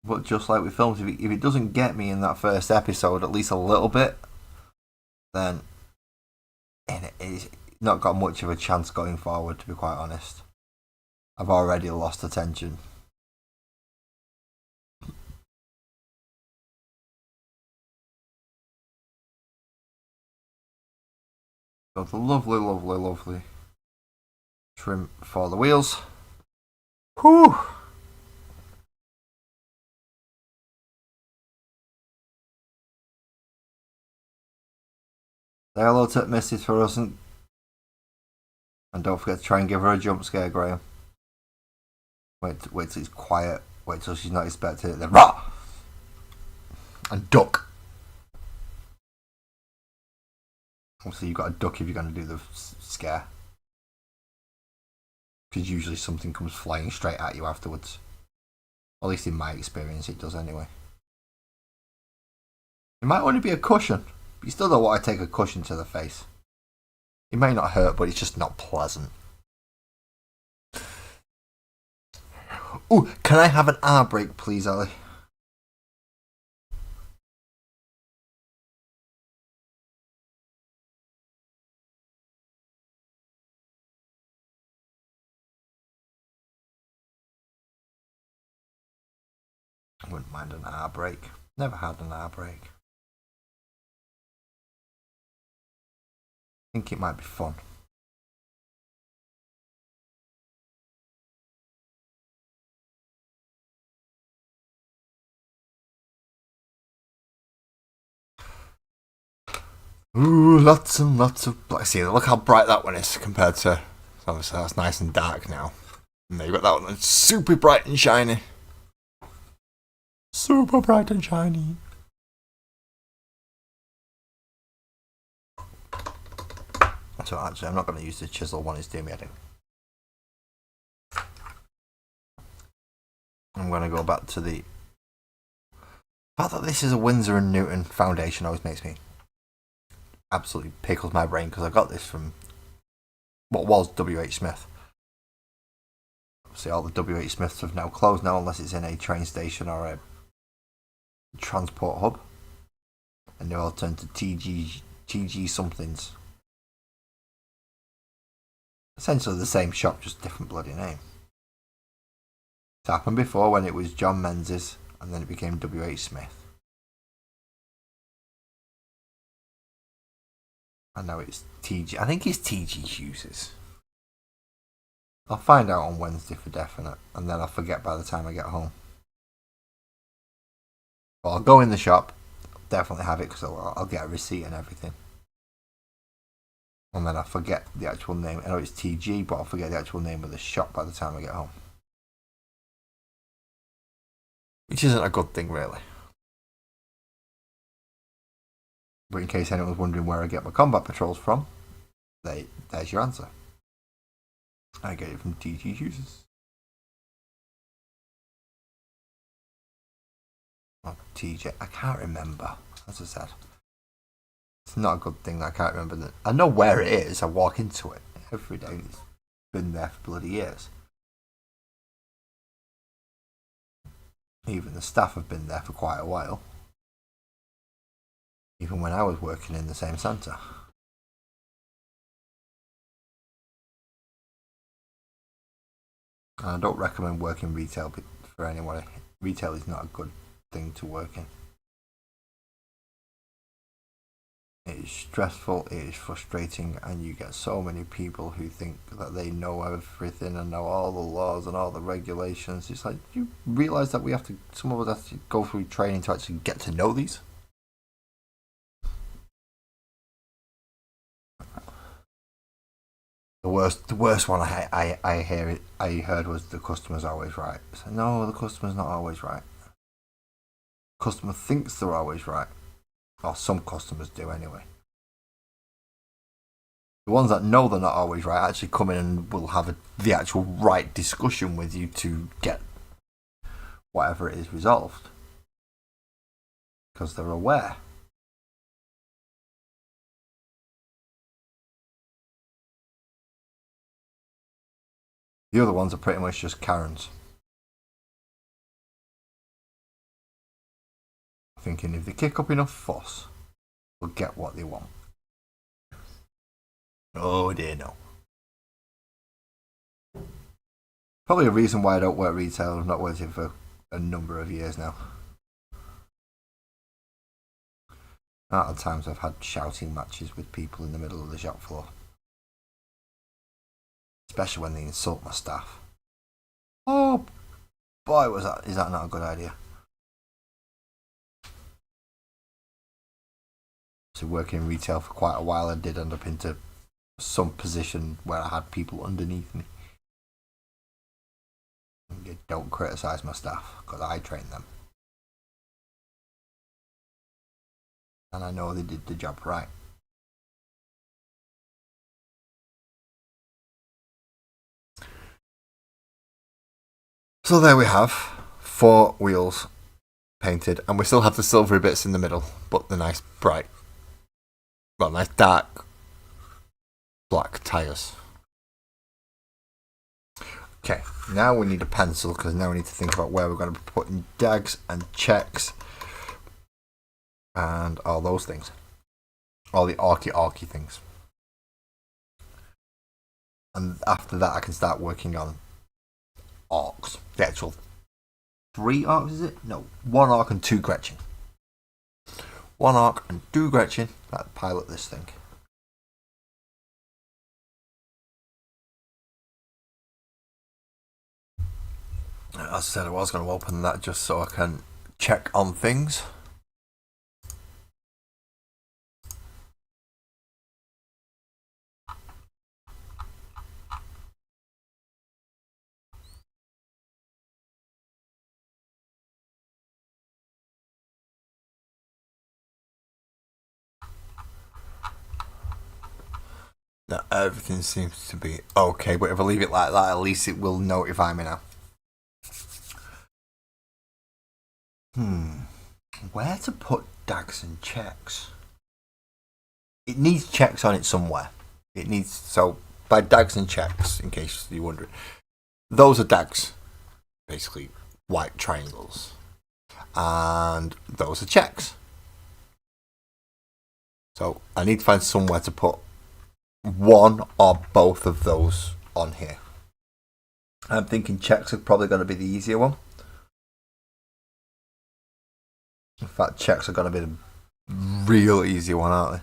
But just like with films, if it doesn't get me in that first episode at least a little bit, then it's not got much of a chance going forward, to be quite honest. I've already lost attention. So the lovely, lovely, lovely trim for the wheels. Whew! Say hello to Mrs. for us, and don't forget to try and give her a jump scare, Graham. Wait till it's quiet. Wait till she's not expecting it. Then rah! And duck. Obviously, you've got to duck if you're going to do the scare. Because usually something comes flying straight at you afterwards. At least in my experience, it does anyway. It might only be a cushion, but you still don't want to take a cushion to the face. It may not hurt, but it's just not pleasant. Ooh, can I have an R break, please, Ali? I wouldn't mind an R break. Never had an R break. I think it might be fun. Ooh, lots and lots of black. See, look how bright that one is compared to. Obviously, that's nice and dark now. And there you got that one that's super bright and shiny. Super bright and shiny. So actually, I'm not going to use the chisel one. It's doing me heading. I'm going to go back to the fact that this is a Winsor & Newton foundation. Always makes me absolutely pickles my brain, because I got this from what was WH Smith. Obviously, all the WH Smiths have now closed now, unless it's in a train station or a transport hub, and they all turned to TG somethings. Essentially the same shop, just different bloody name. It's happened before when it was John Menzies, and then it became WH Smith. I know it's TG. I think it's TG Hughes. I'll find out on Wednesday for definite, and then I'll forget by the time I get home. But I'll go in the shop, definitely have it because I'll get a receipt and everything. And then I'll forget the actual name. I know it's TG, but I'll forget the actual name of the shop by the time I get home. Which isn't a good thing, really. But in case anyone's wondering where I get my combat patrols from, there's your answer. I get it from TG Hughes. Oh, TJ, I can't remember. As I said, it's not a good thing that I can't remember. That I know where it is. I walk into it every day. It's been there for bloody years. Even the staff have been there for quite a while. Even when I was working in the same centre. And I don't recommend working retail for anyone. Retail is not a good thing to work in. It is stressful, it is frustrating, and you get so many people who think that they know everything and know all the laws and all the regulations. It's like, you realise that some of us have to go through training to actually get to know these? The worst one I heard was the customer's always right. So, no, the customer's not always right. The customer thinks they're always right. Or some customers do anyway. The ones that know they're not always right actually come in and will have the actual right discussion with you to get whatever it is resolved. Because they're aware. The other ones are pretty much just Karens. Thinking if they kick up enough fuss, they'll get what they want. Oh dear, no. Probably a reason why I don't work retail. I've not worked it for a number of years now. Out of times I've had shouting matches with people in the middle of the shop floor. Especially when they insult my staff. Oh boy, is that not a good idea? So working in retail for quite a while, I did end up into some position where I had people underneath me. You don't criticise my staff because I train them. And I know they did the job right. So there we have 4 wheels painted, and we still have the silvery bits in the middle, but the nice bright, nice dark black tyres. Okay, now we need a pencil because now we need to think about where we're going to be putting dags and checks and all those things. All the arky things. And after that I can start working on arcs. The actual 3 arcs, is it? No, 1 arc and 2 Gretchen. 1 arc and 2 Gretchen that pilot this thing. As I said, I was going to open that just so I can check on things. Now everything seems to be okay, but if I leave it like that, at least it will notify me now. Where to put dags and checks? It needs checks on it somewhere. So by dags and checks, in case you're wondering, those are dags, basically white triangles, and those are checks. So I need to find somewhere to put one or both of those on here. I'm thinking checks are probably going to be the easier one. In fact, checks are going to be the real easy one, aren't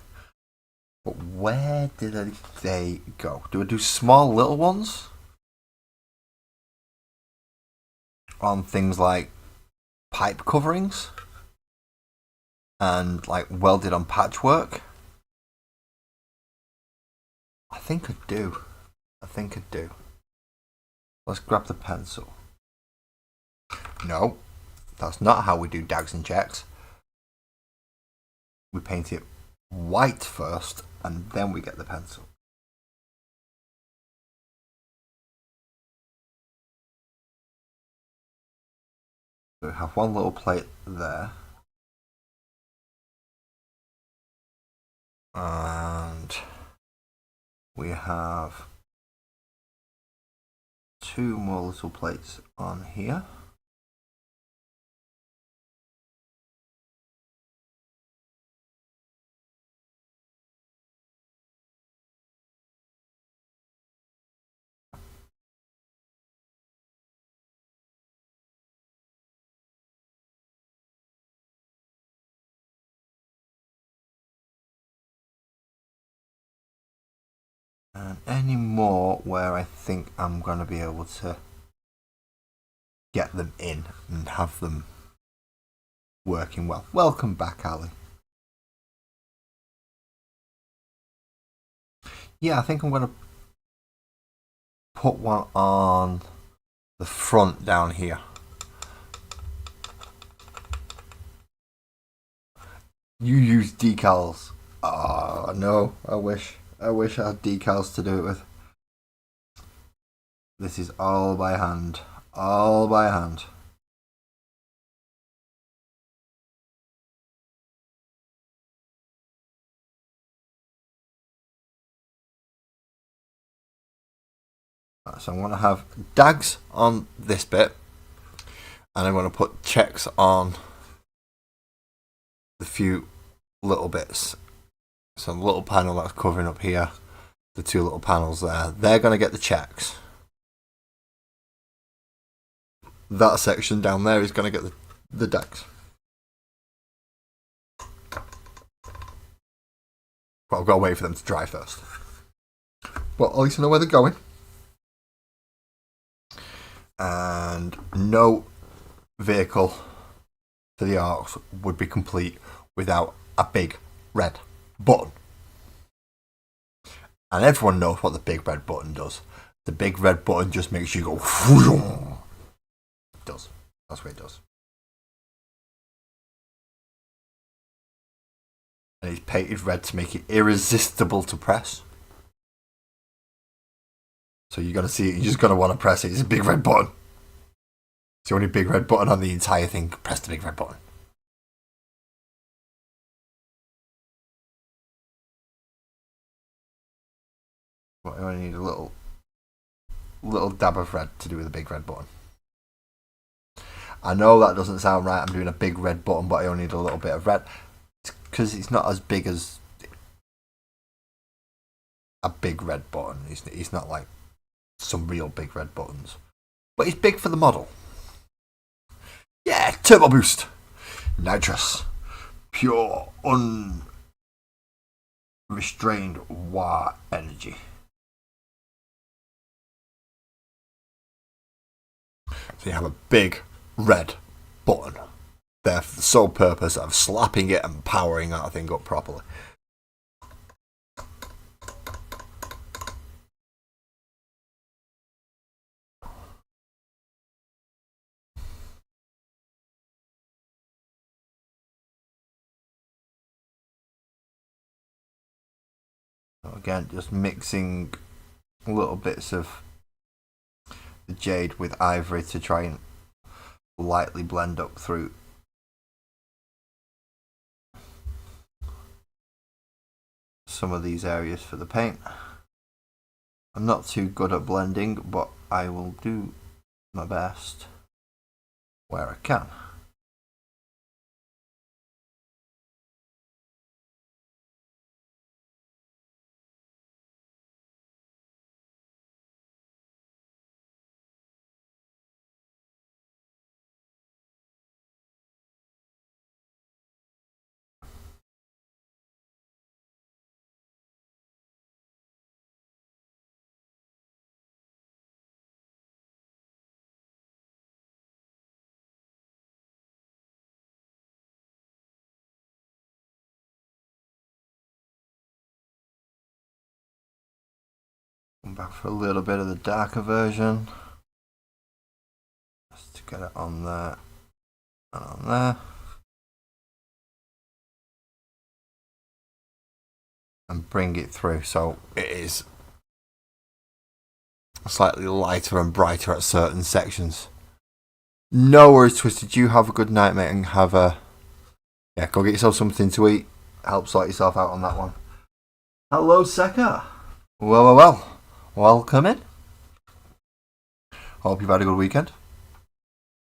they? But where did they go? Do I do small little ones? On things like pipe coverings? And like welded on patchwork? I think I do. Let's grab the pencil. No, that's not how we do dags and checks. We paint it white first and then we get the pencil. So we have one little plate there. And we have two more little plates on here. And any more where I think I'm going to be able to get them in and have them working well. Welcome back, Ali. Yeah, I think I'm going to put one on the front down here. You use decals. Oh, no, I wish I had decals to do it with. This is all by hand. All by hand. So I'm going to have dags on this bit, and I'm going to put checks on the few little bits. So the little panel that's covering up here, the two little panels there, they're going to get the checks. That section down there is going to get the dags. But I've got to wait for them to dry first. But at least I know where they're going. And no vehicle for the arcs would be complete without a big red button. And everyone knows what the big red button does. The big red button just makes you go. It does. That's what it does. And it's painted red to make it irresistible to press. So you're gonna see it. You're just gonna want to press it. It's a big red button. It's the only big red button on the entire thing. Press the big red button. But I only need a little dab of red to do with a big red button. I know that doesn't sound right. I'm doing a big red button, but I only need a little bit of red because it's not as big as a big red button. It's not like some real big red buttons, but it's big for the model. Yeah, turbo boost, nitrous, pure, unrestrained WAAGGHH energy. So you have a big red button there for the sole purpose of slapping it and powering that thing up properly. Again, just mixing little bits of the jade with ivory to try and lightly blend up through some of these areas for the paint. I'm not too good at blending, but I will do my best where I can. back for a little bit of the darker version. Just to get it on there and on there. And bring it through so it is slightly lighter and brighter at certain sections. No worries, Twisted. You have a good night, mate, and have a... Yeah, go get yourself something to eat. Help sort yourself out on that one. Hello, Sekka. Well. Welcome in. Hope you've had a good weekend. I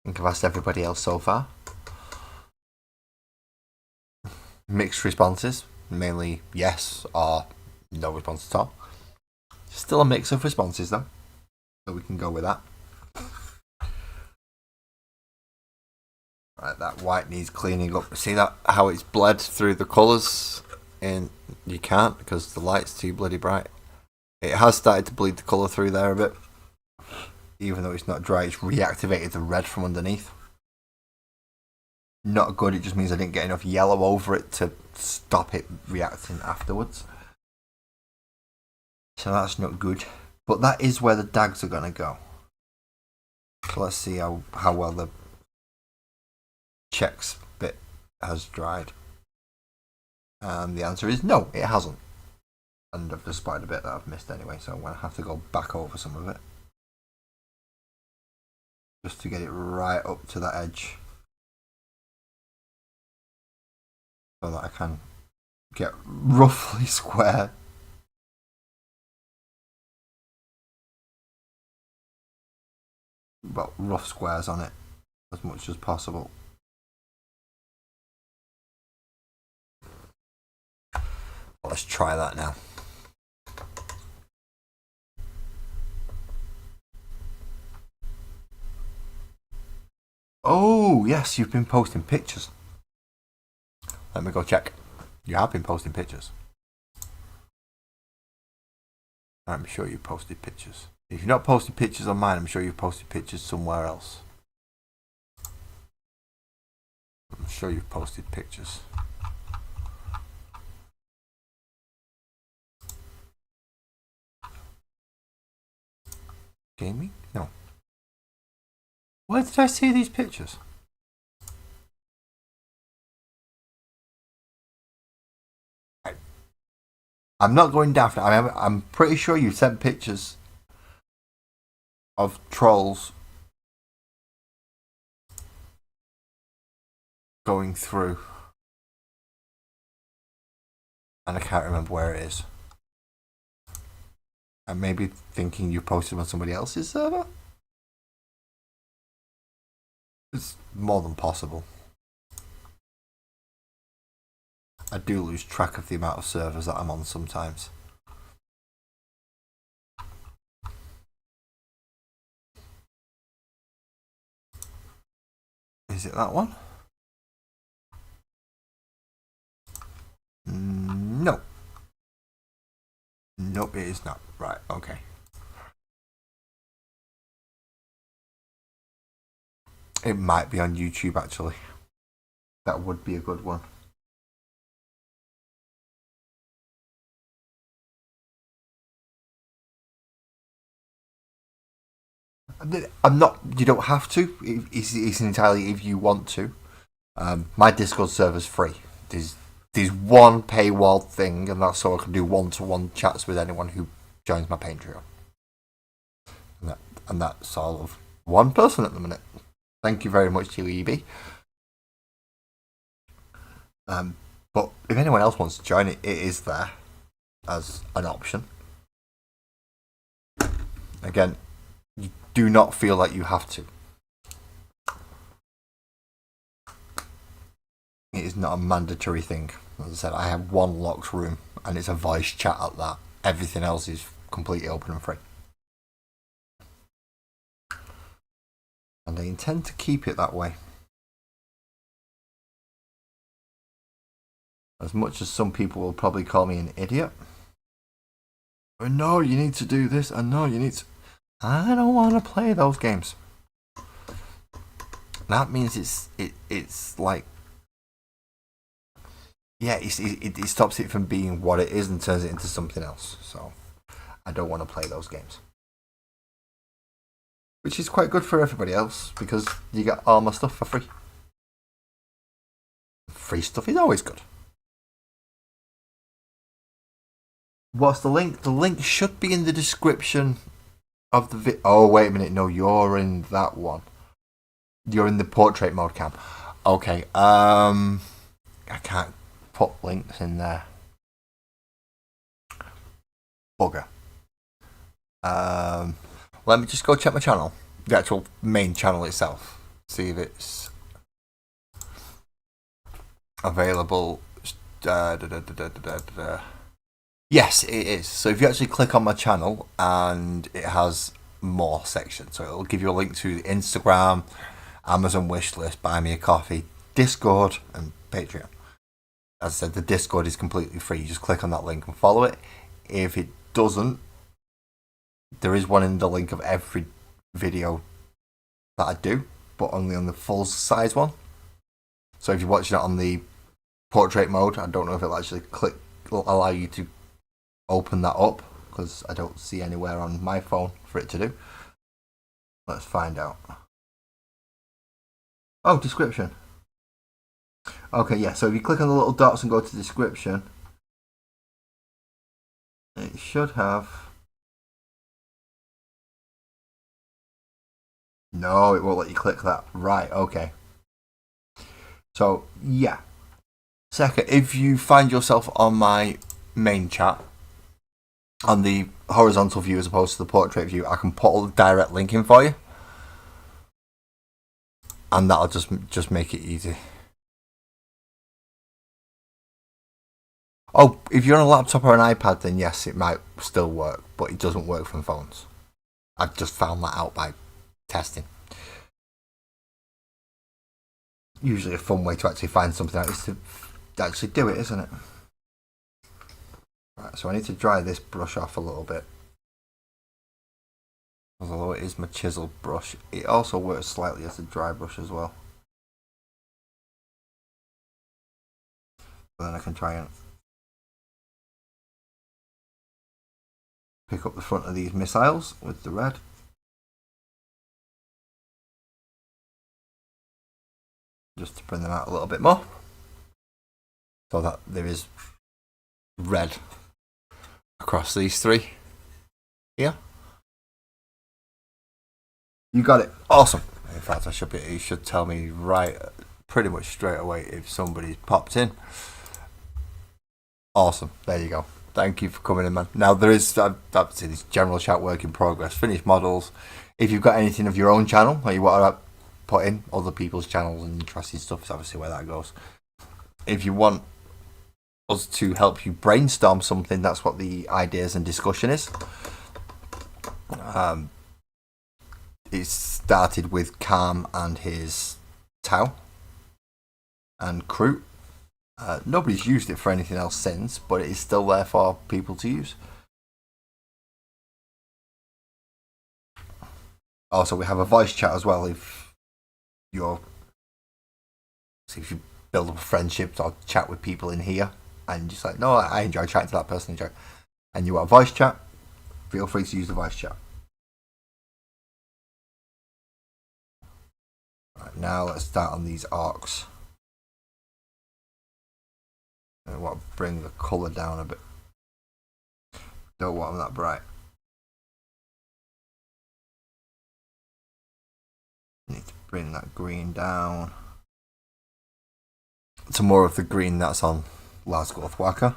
think I've asked everybody else so far. Mixed responses. Mainly yes or no response at all. Still a mix of responses though, so we can go with that. Right, that white needs cleaning up. See that how it's bled through the colours? And you can't because the light's too bloody bright. It has started to bleed the colour through there a bit. Even though it's not dry, it's reactivated the red from underneath. Not good, it just means I didn't get enough yellow over it to stop it reacting afterwards. So that's not good. But that is where the dags are going to go. So let's see how well the checks bit has dried. And the answer is no, it hasn't. And I've just spotted a bit that I've missed anyway, so I'm going to have to go back over some of it. Just to get it right up to that edge. So that I can get roughly square. Well, rough squares on it as much as possible. Let's try that now. Oh, yes, you've been posting pictures. Let me go check. You have been posting pictures. I'm sure you posted pictures. If you've not posted pictures on mine, I'm sure you've posted pictures somewhere else. I'm sure you've posted pictures. Gaming? No. Where did I see these pictures? I'm not going daft. I'm pretty sure you sent pictures of trolls going through. And I can't remember where it is. And maybe thinking you posted them on somebody else's server? It's more than possible. I do lose track of the amount of servers that I'm on sometimes. Is it that one? No. Nope, it is not. Right, okay. It might be on YouTube actually. That would be a good one. I'm not. You don't have to. It's entirely if you want to. My Discord server's free. There's one paywall thing, and that's so I can do one-to-one chats with anyone who joins my Patreon. And that's all of one person at the minute. Thank you very much to you, EB. But if anyone else wants to join it, it is there as an option. Again, you do not feel like you have to. It is not a mandatory thing. As I said, I have one locked room and it's a voice chat at that. Everything else is completely open and free. And I intend to keep it that way. As much as some people will probably call me an idiot. I know you need to do this. I know you need to... I don't want to play those games. That means it's like... Yeah, it stops it from being what it is and turns it into something else. So I don't want to play those games. Which is quite good for everybody else, because you get all my stuff for free. Free stuff is always good. What's the link? The link should be in the description of the video. Oh, wait a minute. No, you're in that one. You're in the portrait mode cam. Okay. I can't put links in there. Bugger. Let me just go check my channel. The actual main channel itself. See if it's available. Yes, it is. So if you actually click on my channel, and it has more sections, so it'll give you a link to Instagram, Amazon wishlist, buy me a coffee, Discord, and Patreon. As I said, the Discord is completely free. You just click on that link and follow it. If it doesn't, there is one in the link of every video that I do, but only on the full size one. So if you're watching it on the portrait mode, I don't know if it'll actually allow you to open that up, because I don't see anywhere on my phone for it to do. Let's find out. Oh, description. Okay, yeah, so if you click on the little dots and go to description, it should have... No, it won't let you click that. Right, okay. So, yeah. Second, if you find yourself on my main chat, on the horizontal view as opposed to the portrait view, I can put a direct link in for you. And that'll just make it easy. Oh, if you're on a laptop or an iPad, then yes, it might still work, but it doesn't work from phones. I've just found that out by testing. Usually a fun way to actually find something out is to actually do it, isn't it? Right, so I need to dry this brush off a little bit. Although it is my chisel brush, it also works slightly as a dry brush as well. Then I can try and pick up the front of these missiles with the red. Just to bring them out a little bit more, so that there is red across these three here. You got it. Awesome. In fact, it should tell me right pretty much straight away if somebody's popped in. Awesome. There you go. Thank you for coming in, man. Now there is obviously this general chat, work in progress, finished models. If you've got anything of your own channel or you want to put in other people's channels and interesting stuff, is obviously where that goes. If you want us to help you brainstorm something, that's what the ideas and discussion is. It started with Calm and his Tau and Crew. Nobody's used it for anything else since, but it is still there for people to use. Also, we have a voice chat as well. If you build up a friendship or chat with people in here, and just like, no, I enjoy chatting to that person, and you want a voice chat, feel free to use the voice chat. Right, now let's start on these arcs. I want to bring the colour down a bit. Don't want them that bright. Need to bring that green down to more of the green that's on WAAGGHH,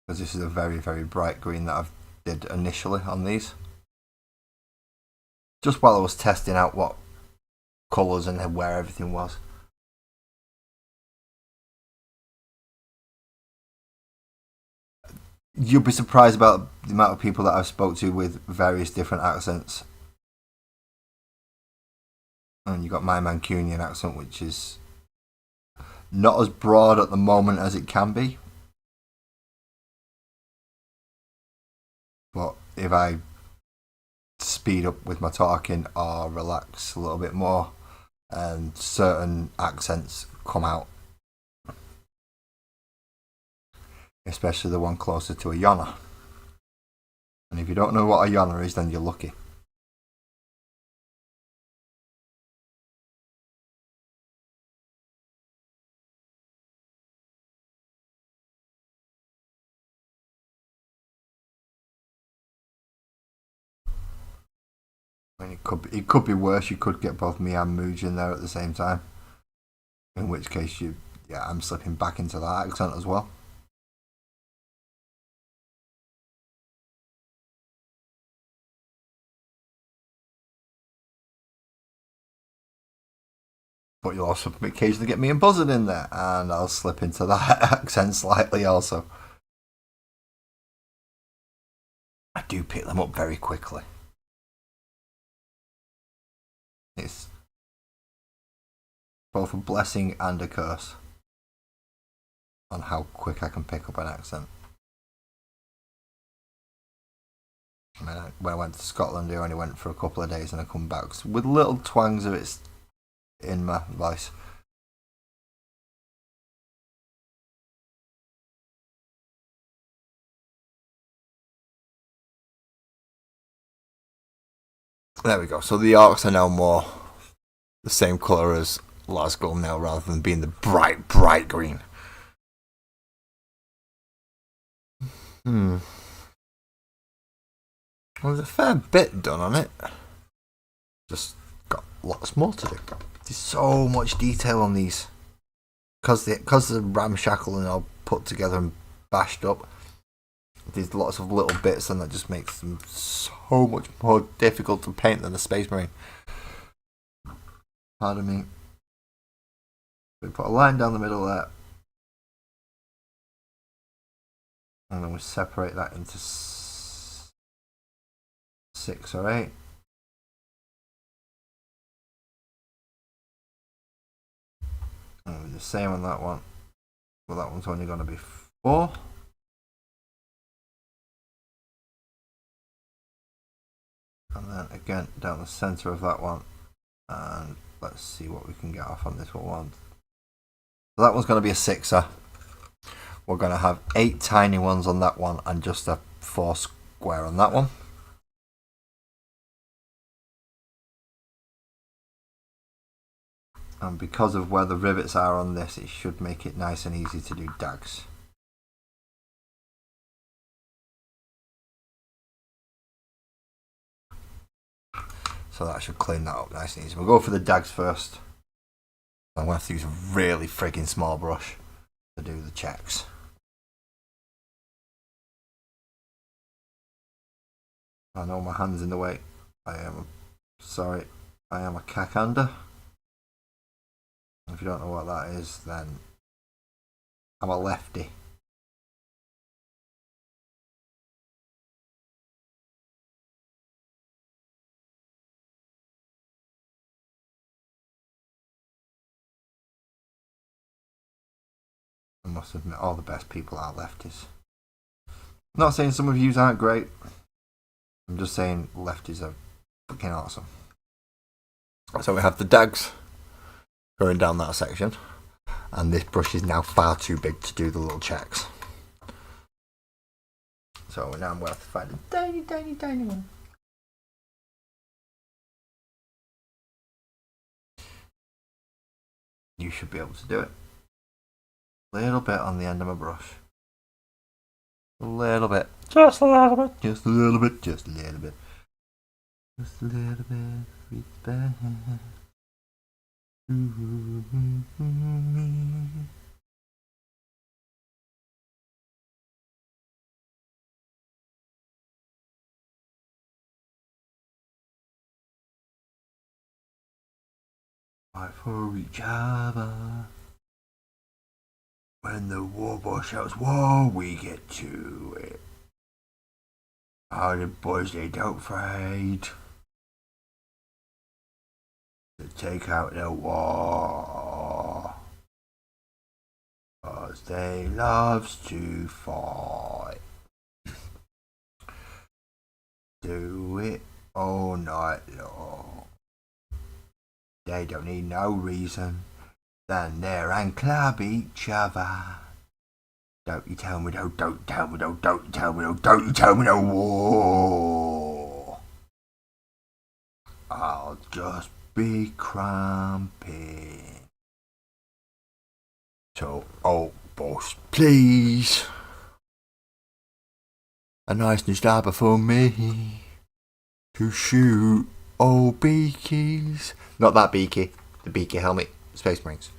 because this is a very, very bright green that I did initially on these, just while I was testing out what colours and where everything was. You'll be surprised about the amount of people that I've spoke to with various different accents. And you got my Mancunian accent, which is not as broad at the moment as it can be. But if I speed up with my talking or relax a little bit more, and certain accents come out. especially the one closer to a yonner. And if you don't know what a yonner is, then you're lucky. I mean, it could be worse. You could get both me and Mooj in there at the same time. In which case, I'm slipping back into that accent as well. But you'll also occasionally get me and Buzzard in there, and I'll slip into that accent slightly also. I do pick them up very quickly. It's both a blessing and a curse on how quick I can pick up an accent. I mean, when I went to Scotland, I only went for a couple of days and I come back with little twangs of it in my voice. There we go. So the orcs are now more the same colour as WAAGGHH now, rather than being the bright green. Well, there's a fair bit done on it. Just got lots more to do. There's so much detail on these. Because they're ramshackle and all put together and bashed up. There's lots of little bits, and that just makes them so much more difficult to paint than a Space Marine. Pardon me. We put a line down the middle there. And then we separate that into 6 or 8. And the same on that one. Well, that one's only going to be 4. And then again down the centre of that one. And let's see what we can get off on this one. So that one's going to be a 6er. We're going to have 8 tiny ones on that one and just a 4 square on that one. And because of where the rivets are on this, it should make it nice and easy to do dags. So that should clean that up nice and easy. We'll go for the dags first. I'm going to have to use a really frigging small brush to do the checks. I know my hand's in the way. I am a cackhander. If you don't know what that is, then I'm a lefty. I must admit, all the best people are lefties. I'm not saying some of you aren't great. I'm just saying lefties are fucking awesome. So we have the dags going down that section, and this brush is now far too big to do the little checks. So now I'm going to have to find a tiny one. You should be able to do it. A little bit on the end of my brush. A little bit. Just a little bit. Just a little bit. Just a little bit. Just a little bit. Reach back. Fight for each other. When the war boy shouts war, we get to it. All the boys, they don't afraid to take out the war, 'cause they loves to fight. Do it all night long. They don't need no reason. Stand there and club each other. Don't you tell me no, don't tell me no, don't you tell me no, don't you tell me no war. I'll just be cramping. So, oh boss, please. A nice new stabber for me to shoot old beakies. Not that beaky, the beaky helmet, Space Marines.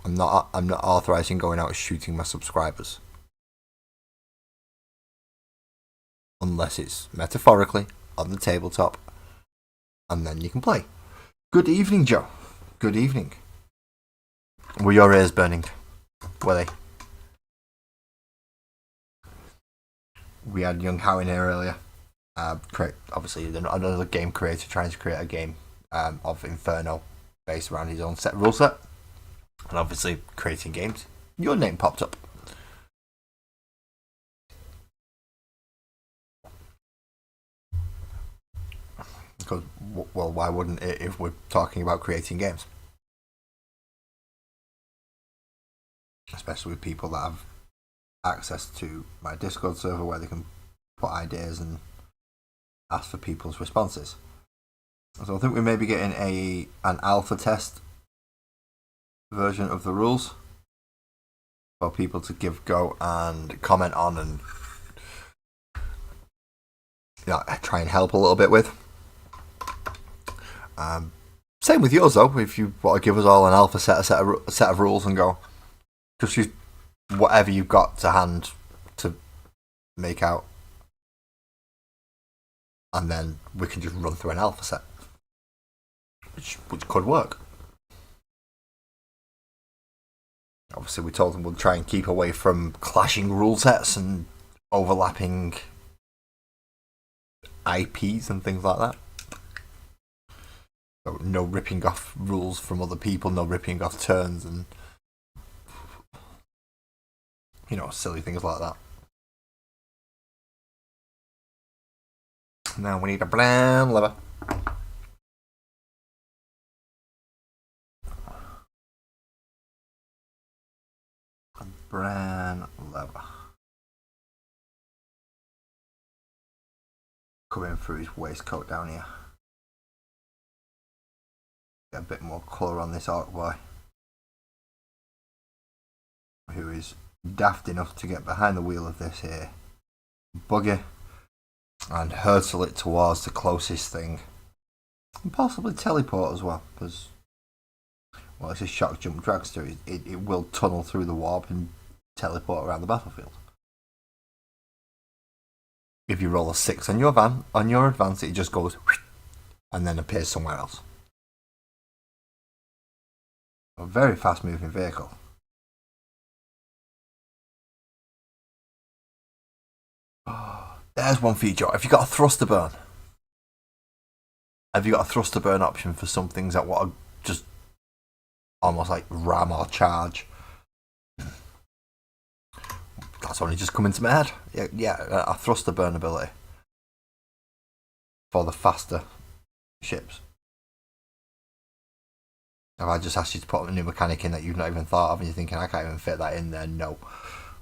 I'm not authorizing going out shooting my subscribers. Unless it's metaphorically on the tabletop. And then you can play. Good evening, Joe. Good evening. Were your ears burning? Were they? We had young Howie in here earlier. Obviously, another game creator trying to create a game of Inferno based around his own rule set. And obviously, creating games. Your name popped up. Because, well, why wouldn't it if we're talking about creating games? Especially with people that have access to my Discord server where they can put ideas and ask for people's responses. So I think we may be getting an alpha test version of the rules for people to give go and comment on and try and help a little bit with. Same with yours though. If you want to give us all an alpha set of rules and go, just use whatever you've got to hand to make out, and then we can just run through an alpha set, which could work. Obviously, we told them we'll try and keep away from clashing rule sets and overlapping IPs and things like that. So no ripping off rules from other people, no ripping off turns, and silly things like that. Now we need a brown lever. Brown lever. Coming through his waistcoat down here. Get a bit more colour on this orc boy, who is daft enough to get behind the wheel of this here buggy and hurtle it towards the closest thing, and possibly teleport as well, because it's a Shokk jump dragster. It will tunnel through the warp and teleport around the battlefield. If you roll a 6 on your advance, it just goes and then appears somewhere else. A very fast moving vehicle. There's one for you, Joe. Have you got a thruster burn? Have you got a thruster burn option for some things that want to just almost like ram or charge? That's only just come into my head. Yeah, a thruster burn ability for the faster ships. Have I just asked you to put a new mechanic in that you've not even thought of and you're thinking, I can't even fit that in there? No.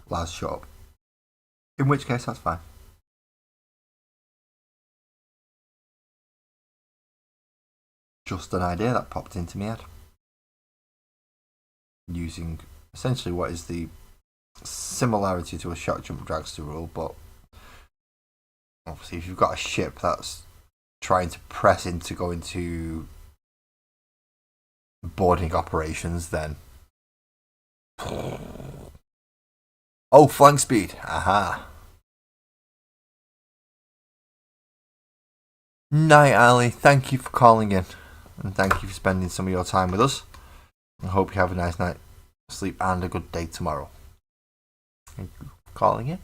Laz, shut up. In which case, that's fine. Just an idea that popped into my head. Using essentially what is the similarity to a Shokk jump dragster rule, but obviously if you've got a ship that's trying to press into go into boarding operations, then flank speed. Aha. Night, Ali. Thank you for calling in. And thank you for spending some of your time with us. I hope you have a nice night, sleep, and a good day tomorrow. Thank you for calling in.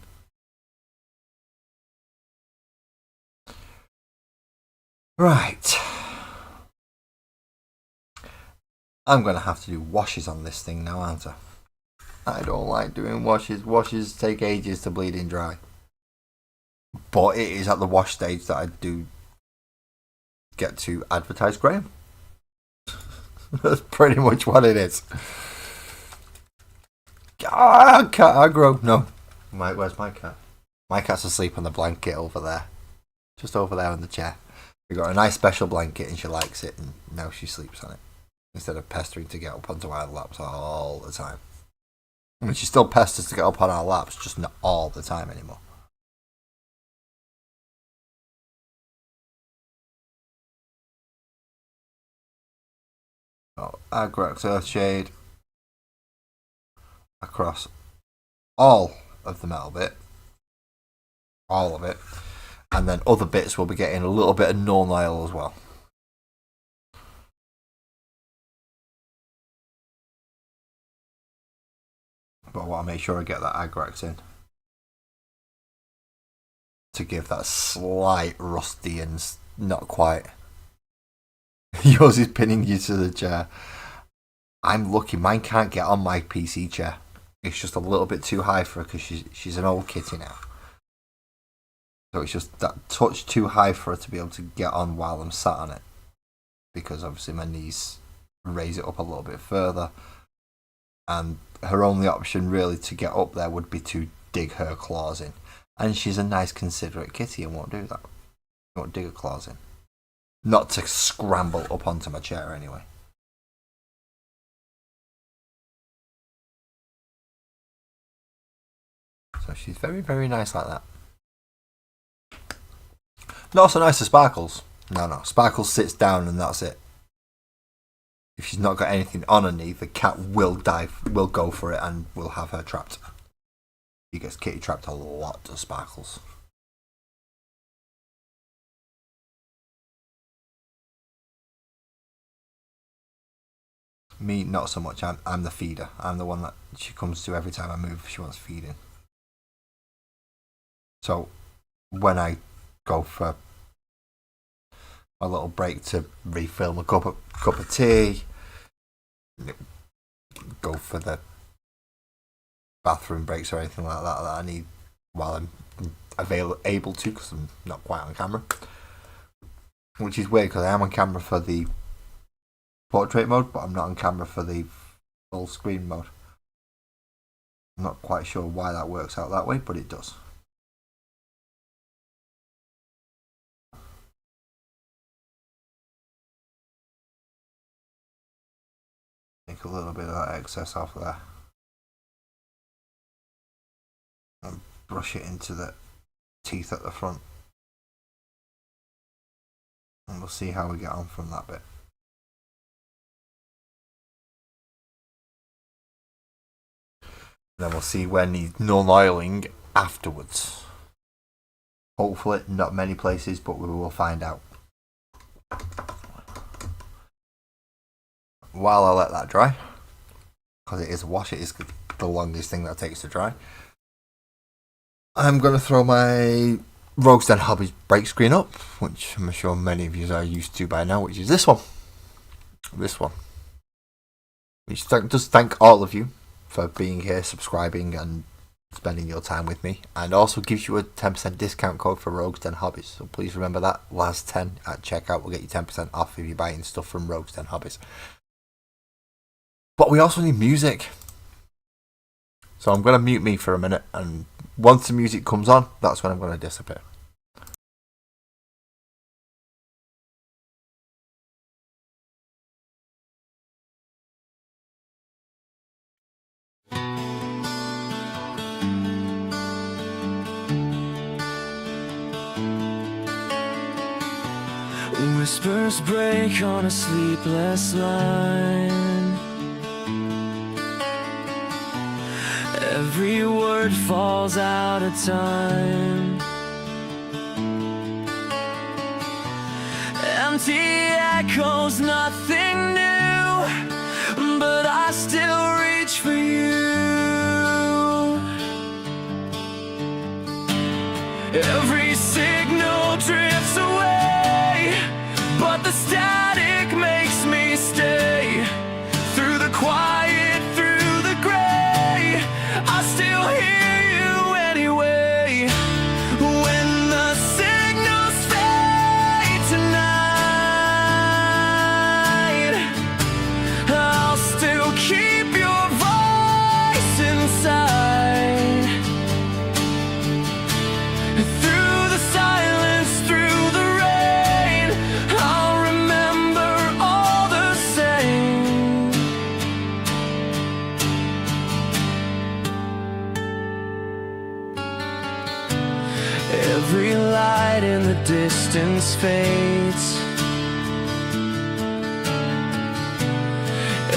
Right. I'm going to have to do washes on this thing now, aren't I? I don't like doing washes. Washes take ages to bleed in dry. But it is at the wash stage that I do get to advertise Graham. That's pretty much what it is. cat aggro. No. Where's my cat? My cat's asleep on the blanket over there. Just over there on the chair. We got a nice special blanket and she likes it, and now she sleeps on it. Instead of pestering to get up onto our laps all the time. I mean, she still pesters to get up on our laps, just not all the time anymore. Oh, Aggro Earthshade across all of the metal bit. All of it. And then other bits will be getting a little bit of null nile as well. But I want to make sure I get that Agrax in to give that slight rusty and not quite. Yours is pinning you to the chair. I'm lucky, mine can't get on my PC chair. It's just a little bit too high for her because she's an old kitty now. So it's just that touch too high for her to be able to get on while I'm sat on it. Because obviously my knees raise it up a little bit further. And her only option really to get up there would be to dig her claws in. And she's a nice considerate kitty and won't do that. Won't dig her claws in. Not to scramble up onto my chair anyway. So she's very, very nice like that. Not so nice to Sparkles. No. Sparkles sits down and that's it. If she's not got anything on her knee, the cat will go for it and will have her trapped. He gets kitty trapped a lot to Sparkles. Me, not so much. I'm the feeder. I'm the one that she comes to every time I move. She wants feeding. So when I go for a little break to refill my cup of tea, go for the bathroom breaks or anything like that I need while I'm able to, because I'm not quite on camera, which is weird because I am on camera for the portrait mode, but I'm not on camera for the full screen mode. I'm not quite sure why that works out that way, but it does. Take a little bit of that excess off there and brush it into the teeth at the front, and we'll see how we get on from that bit. Then we'll see when he's null-oiling afterwards. Hopefully not many places, but we will find out. While I let that dry, because it is a wash, it is the longest thing that takes to dry, I'm going to throw my WAAGGHH Den Hobbies break screen up, which I'm sure many of you are used to by now, which is this one. This one. Which does thank all of you for being here, subscribing and spending your time with me, and also gives you a 10% discount code for WAAGGHH Den Hobbies. So please remember that. Last 10 at checkout will get you 10% off if you're buying stuff from WAAGGH Den Hobbies. But we also need music. So I'm going to mute me for a minute, and once the music comes on, that's when I'm going to disappear. Whispers break on a sleepless line. Every word falls out of time. Empty echoes, nothing new, but I still reach for you. Every signal drifts away, but the static makes me stay. Through the quiet, through the gray, I still hear you anyway. When the signals fade tonight, I'll still keep your voice inside. distance fades.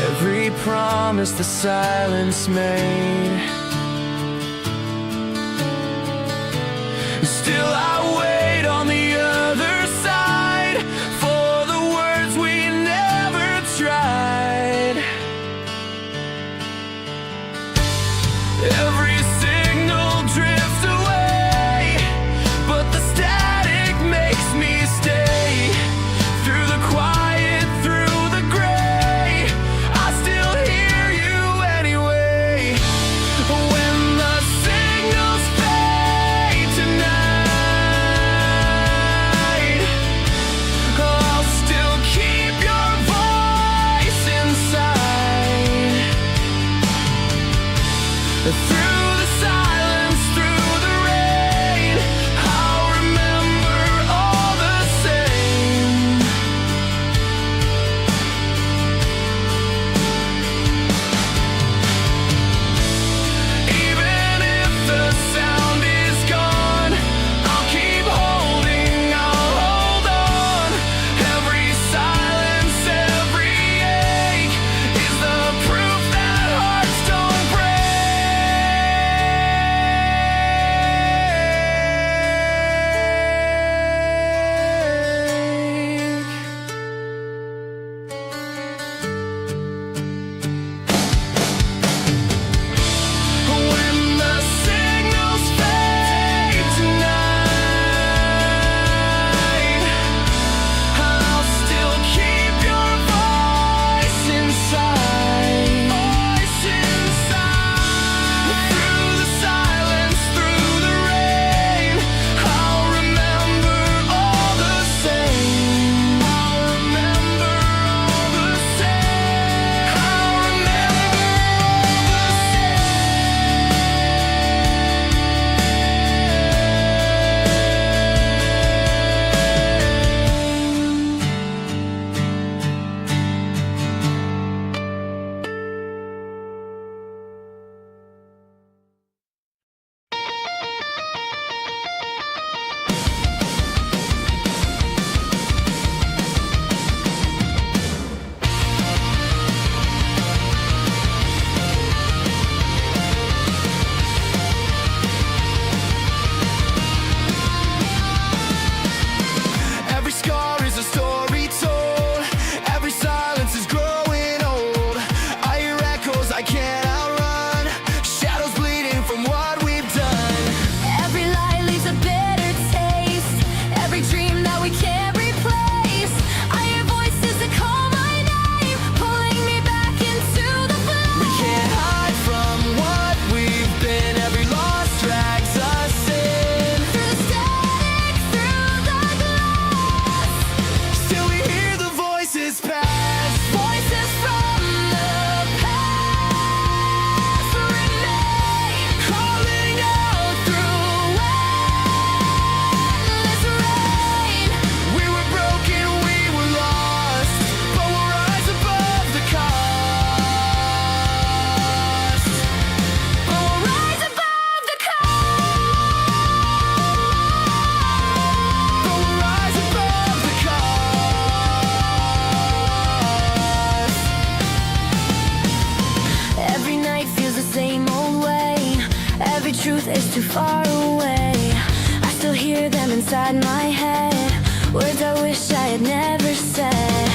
Every promise the silence made. Still I wait on the other side for the words we never tried. Every signal drifts away, but the static makes me stay. Through the quiet, through the gray, I still hear you anyway. When the signals fade tonight, I'll still keep your voice inside. Through the silence, through the rain, I'll remember all the same. Even if the sound is gone, I'll keep holding, I'll hold on. Every silence, every ache is the proof that hearts don't break. When the signals fade tonight, I'll still keep your voice inside. Through the silence, through the rain, I'll remember all the same. I'll remember all the same. I'll remember all the Every scar is a story told. Every silence is growing old. I hear echoes I can't outrun. Shadows bleeding from what we've done. Every lie leaves a bitter taste. Every dream that we can't replace. I hear voices that call my name, pulling me back into the flame. We can't hide from what we've been. Every loss drags us in. Through the static, through the glass, Still we hear the voices pass. voices from the past remain, Calling out through endless rain. we were broken, we were lost, but we'll rise above the cost. But we'll rise above the But we'll rise above the cost. Every night feels the same old way. Every truth is too far away. I still hear them inside my head. Words I wish I had never said.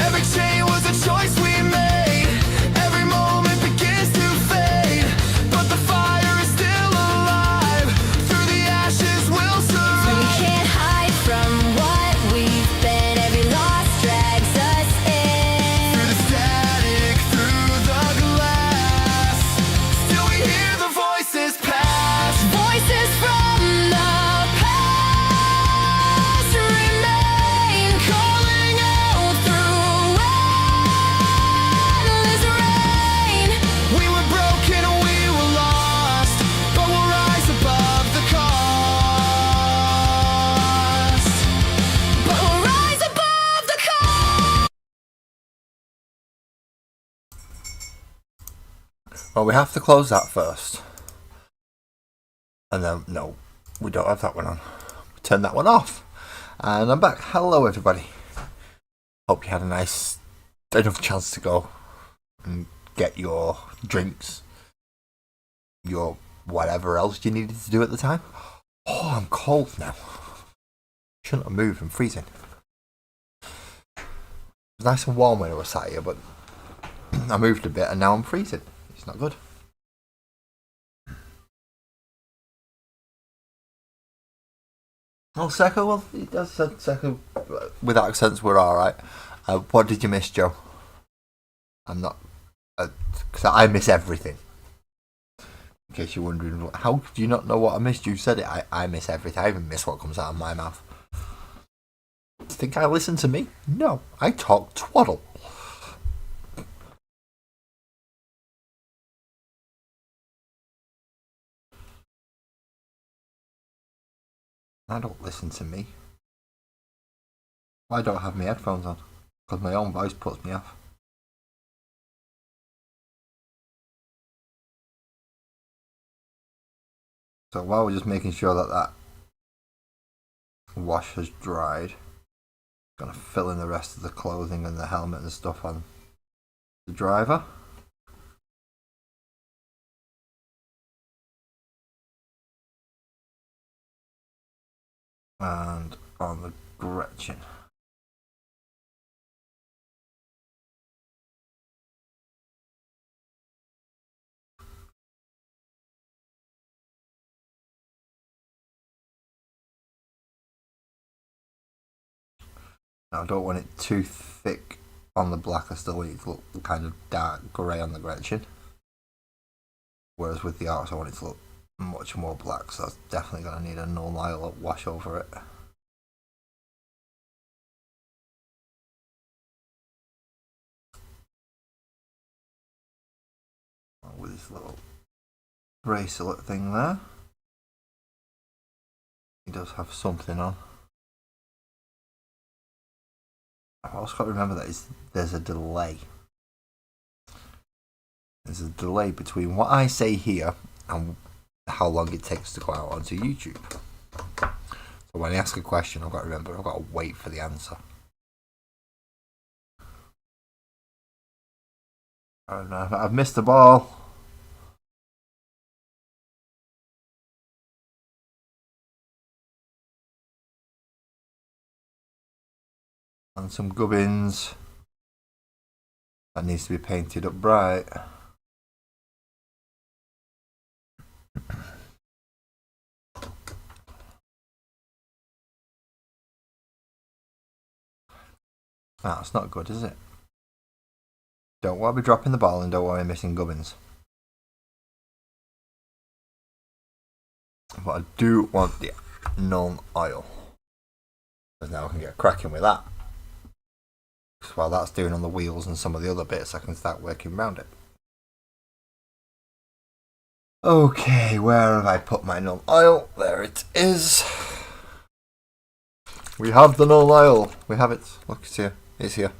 Every chain was a choice we made. Every moment begins to fade, but the fire is still alive. Through the ashes we'll We survive. can't hide from what we've been. Every loss drags us in. Through the static, through the glass, still we hear the voices pass. Voices from the past remain, calling out through endless rain. We were broken, we were lost, but we'll rise above the cost. But we'll rise above the cost. Well, we have to close that first. And then, no, we don't have that one on. We turn that one off. And I'm back. Hello, everybody. Hope you had a nice enough chance to go and get your drinks, your whatever else you needed to do at the time. Oh, I'm cold now. Shouldn't have moved. I'm freezing. It was nice and warm when I was sat here, but I moved a bit and now I'm freezing. It's not good. Oh, Secco, well, he does said Secco with accents we're alright. What did you miss, Joe? I'm not. Because I miss everything. In case you're wondering, how do you not know what I missed? You said it. I miss everything. I even miss what comes out of my mouth. Think I listen to me? No, I talk twaddle. I don't listen to me. I don't have my headphones on because my own voice puts me off. So while we're just making sure that wash has dried, I'm gonna fill in the rest of the clothing and the helmet and stuff on the driver. And on the Gretchen. Now I don't want it too thick on the black. I still want it to look kind of dark grey on the Gretchen. Whereas with the arcs I want it to look much more black, so that's definitely going to need a null oil wash over it. With this little bracelet thing there. He does have something on. I've also got to remember that there's a delay. There's a delay between what I say here and how long it takes to go out onto YouTube. So when I ask a question, I've got to remember I've got to wait for the answer. I've missed the ball. And some gubbins. That needs to be painted up bright. That's not good, is it? Don't want to be dropping the ball and don't want to be missing gubbins. But I do want the null oil. Because now I can get cracking with that. Because while that's doing on the wheels and some of the other bits, I can start working around it. Okay, where have I put my null oil? There it is. We have the null oil. We have it. Look, it's here. It's here.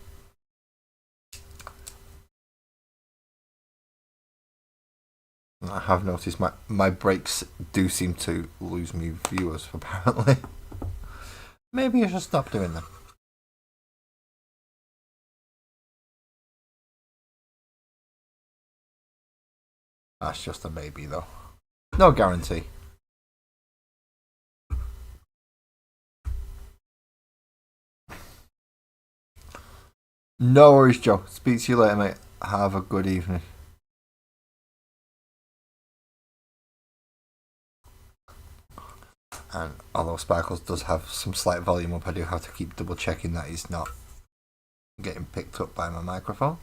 I have noticed my breaks do seem to lose me viewers, apparently. Maybe I should stop doing them. That's just a maybe, though. No guarantee. No worries, Joe. Speak to you later, mate. Have a good evening. And although Sparkles does have some slight volume up, I do have to keep double checking that he's not getting picked up by my microphone.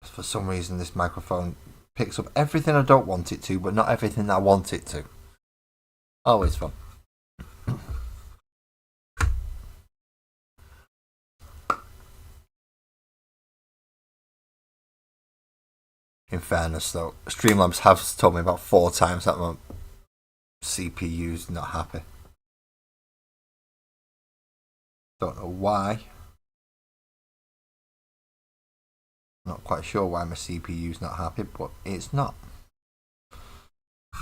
For some reason, this microphone picks up everything I don't want it to, but not everything I want it to. Always fun. In fairness, though, Streamlabs have told me about 4 times that my CPU's not happy. Don't know why. Not quite sure why my CPU's not happy, but it's not.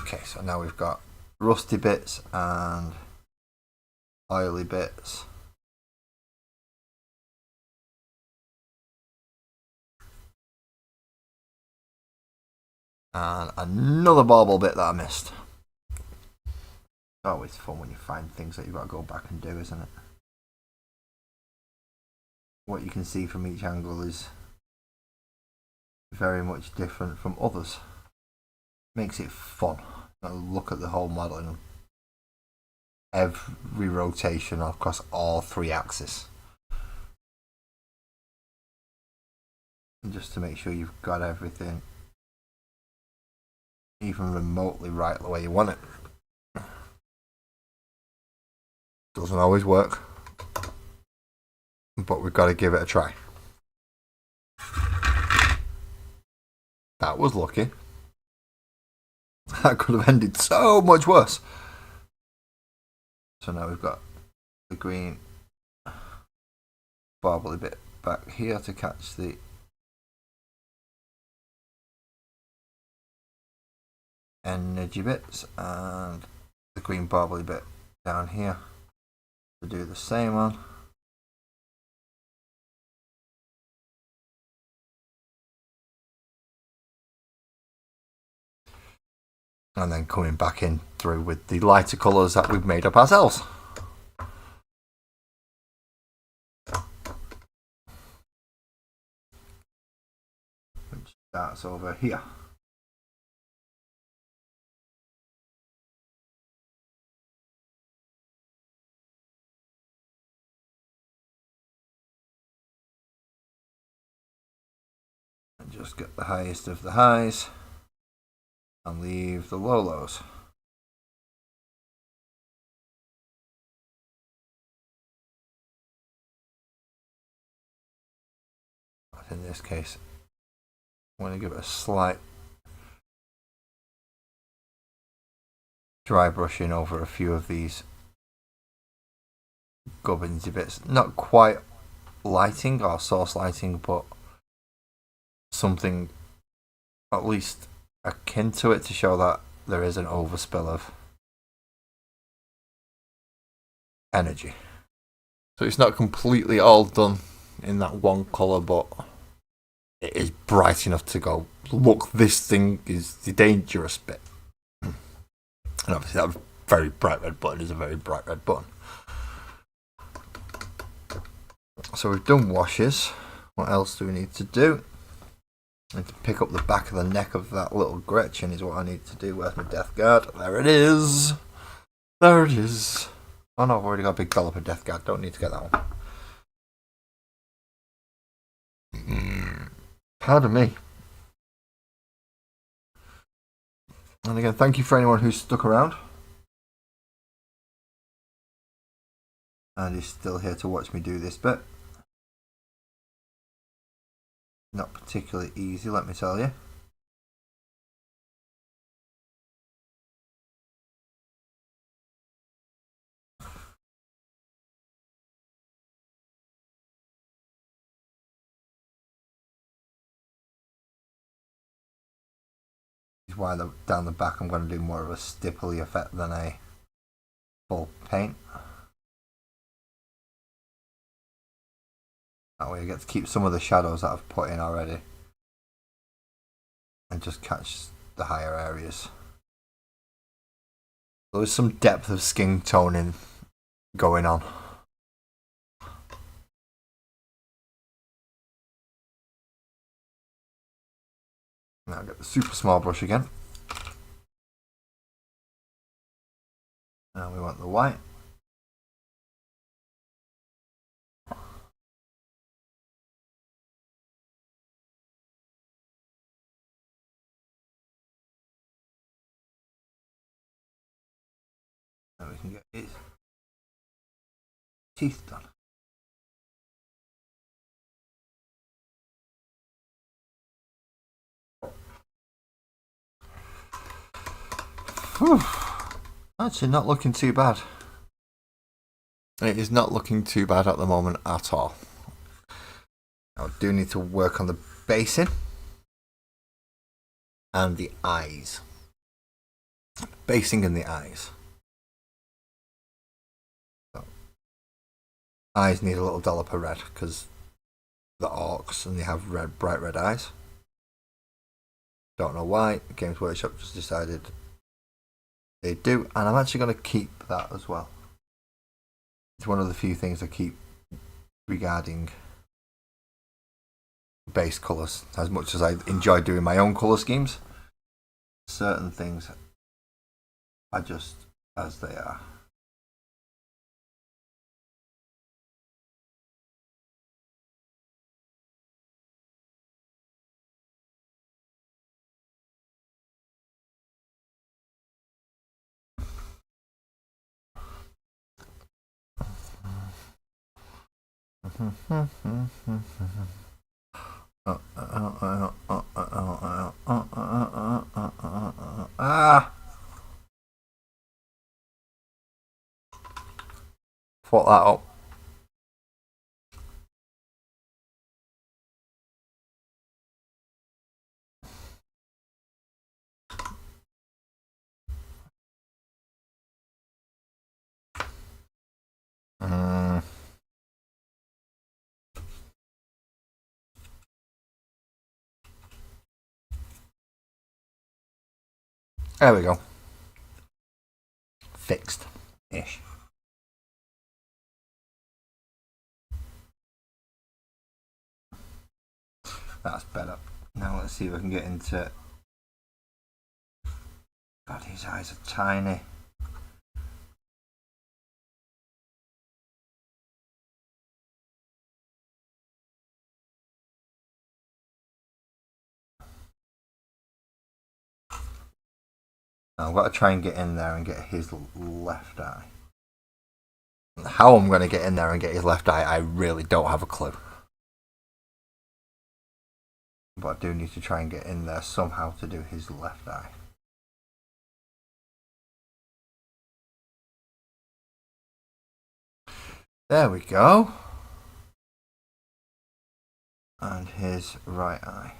Okay, so now we've got rusty bits and oily bits. And another bauble bit that I missed. It's always fun when you find things that you've got to go back and do, isn't it? What you can see from each angle is very much different from others. Makes it fun. Look at the whole model and every rotation across all 3 axes. And just to make sure you've got everything even remotely right the way you want it. Doesn't always work, but we've got to give it a try. That was lucky. That could have ended so much worse. So now we've got the green barbly bit back here to catch the energy bits, and the green barbly bit down here to do the same on. And then coming back in through with the lighter colours that we've made up ourselves. Which starts over here. And just get the highest of the highs and leave the low lows. In this case, I'm going to give it a slight dry brushing over a few of these gubbinsy bits. Not quite lighting or source lighting, but something at least akin to it to show that there is an overspill of energy. So it's not completely all done in that one colour, but it is bright enough to go, look, this thing is the dangerous bit. And obviously that very bright red button is a very bright red button. So we've done washes. What else do we need to do? I need to pick up the back of the neck of that little Gretchen is what I need to do. Where's my death guard? There it is. There it is. Oh no, I've already got a big dollop of death guard. Don't need to get that one. Pardon me. And again, thank you for anyone who's stuck around and is still here to watch me do this bit. Not particularly easy, let me tell you. Why down the back I'm going to do more of a stipply effect than a full paint. That way I get to keep some of the shadows that I've put in already and just catch the higher areas. There's some depth of skin toning going on. Now get the super small brush again. Now we want the white. Now we can get his teeth done. Whew. Actually not looking too bad. It is not looking too bad at the moment at all. I do need to work on the basing and the eyes. Basing and the eyes. So eyes need a little dollop of red because they're orcs and they have bright red eyes. Don't know why. Games Workshop just decided they do, and I'm actually going to keep that as well. It's one of the few things I keep regarding base colours. As much as I enjoy doing my own colour schemes, certain things are just as they are. Fuck that up. There we go. Fixed-ish. That's better. Now let's see if I can get into... God, his eyes are tiny. Now I've got to try and get in there and get his left eye. How I'm going to get in there and get his left eye, I really don't have a clue. But I do need to try and get in there somehow to do his left eye. There we go. And his right eye.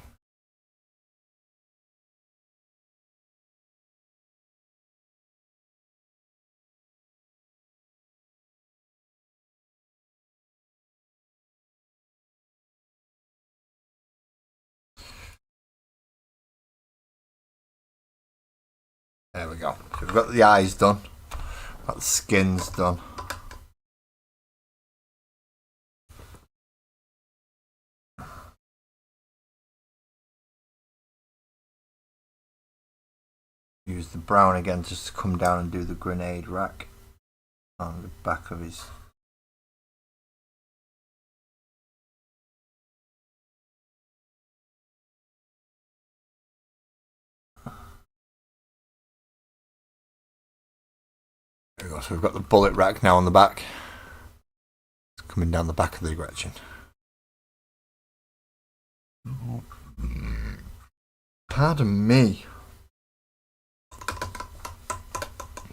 There we go. So we've got the eyes done. Got the skins done. Use the brown again just to come down and do the grenade rack on the back of his... There we go, so we've got the bullet rack now on the back. It's coming down the back of the Gretchen. Pardon me.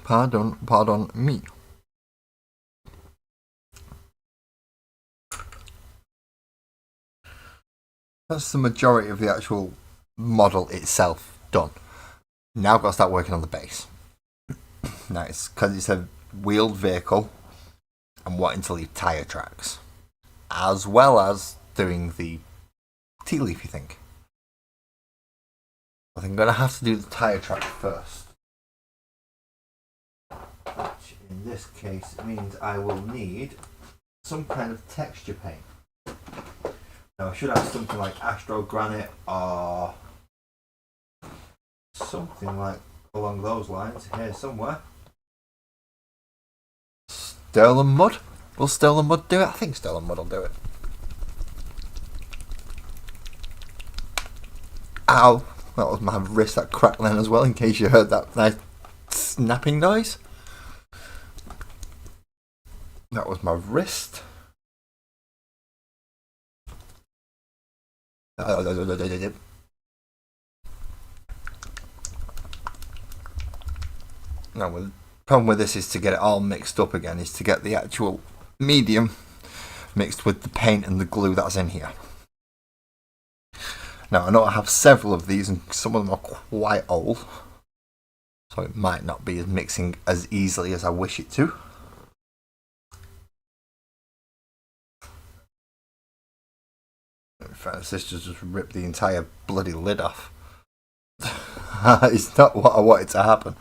Pardon me. That's the majority of the actual model itself done. Now I've got to start working on the base. Nice, because it's a wheeled vehicle. I'm wanting to leave tyre tracks, as well as doing the tea leafy thing. I think I'm going to have to do the tyre track first. Which in this case means I will need some kind of texture paint. Now I should have something like Astro Granite or something like along those lines here somewhere. Sterling Mud? Will Sterling Mud do it? I think Sterling Mud will do it. Ow! That was my wrist that cracked then as well, in case you heard that nice snapping noise. That was my wrist. Now, the problem with this is to get it all mixed up again, is to get the actual medium mixed with the paint and the glue that's in here. Now, I know I have several of these and some of them are quite old, so it might not be as mixing as easily as I wish it to. my sister just ripped the entire bloody lid off. It's not what I wanted to happen.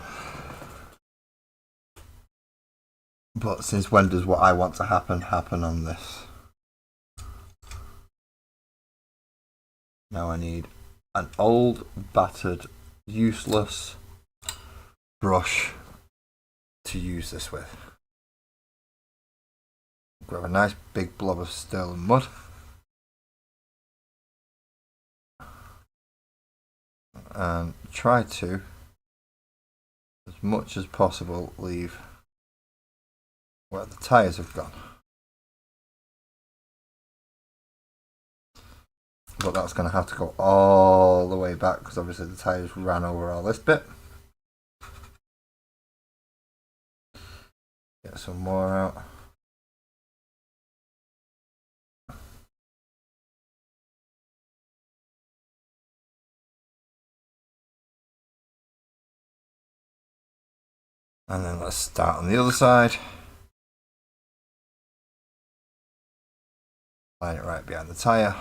But since when does what I want to happen on this? Now I need an old, battered, useless brush to use this with. Grab a nice big blob of sterling mud. And try to, as much as possible, leave where the tyres have gone. But that's going to have to go all the way back because obviously the tyres ran over all this bit. Get some more out. And then let's start on the other side. Line it right behind the tyre.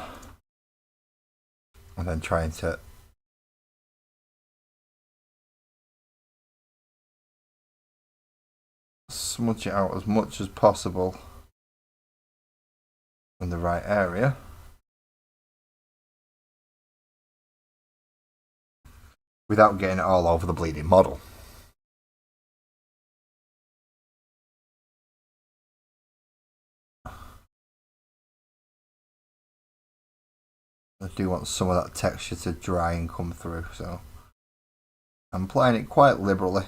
And then trying to smudge it out as much as possible in the right area. Without getting it all over the bleeding model. I do want some of that texture to dry and come through, so I'm applying it quite liberally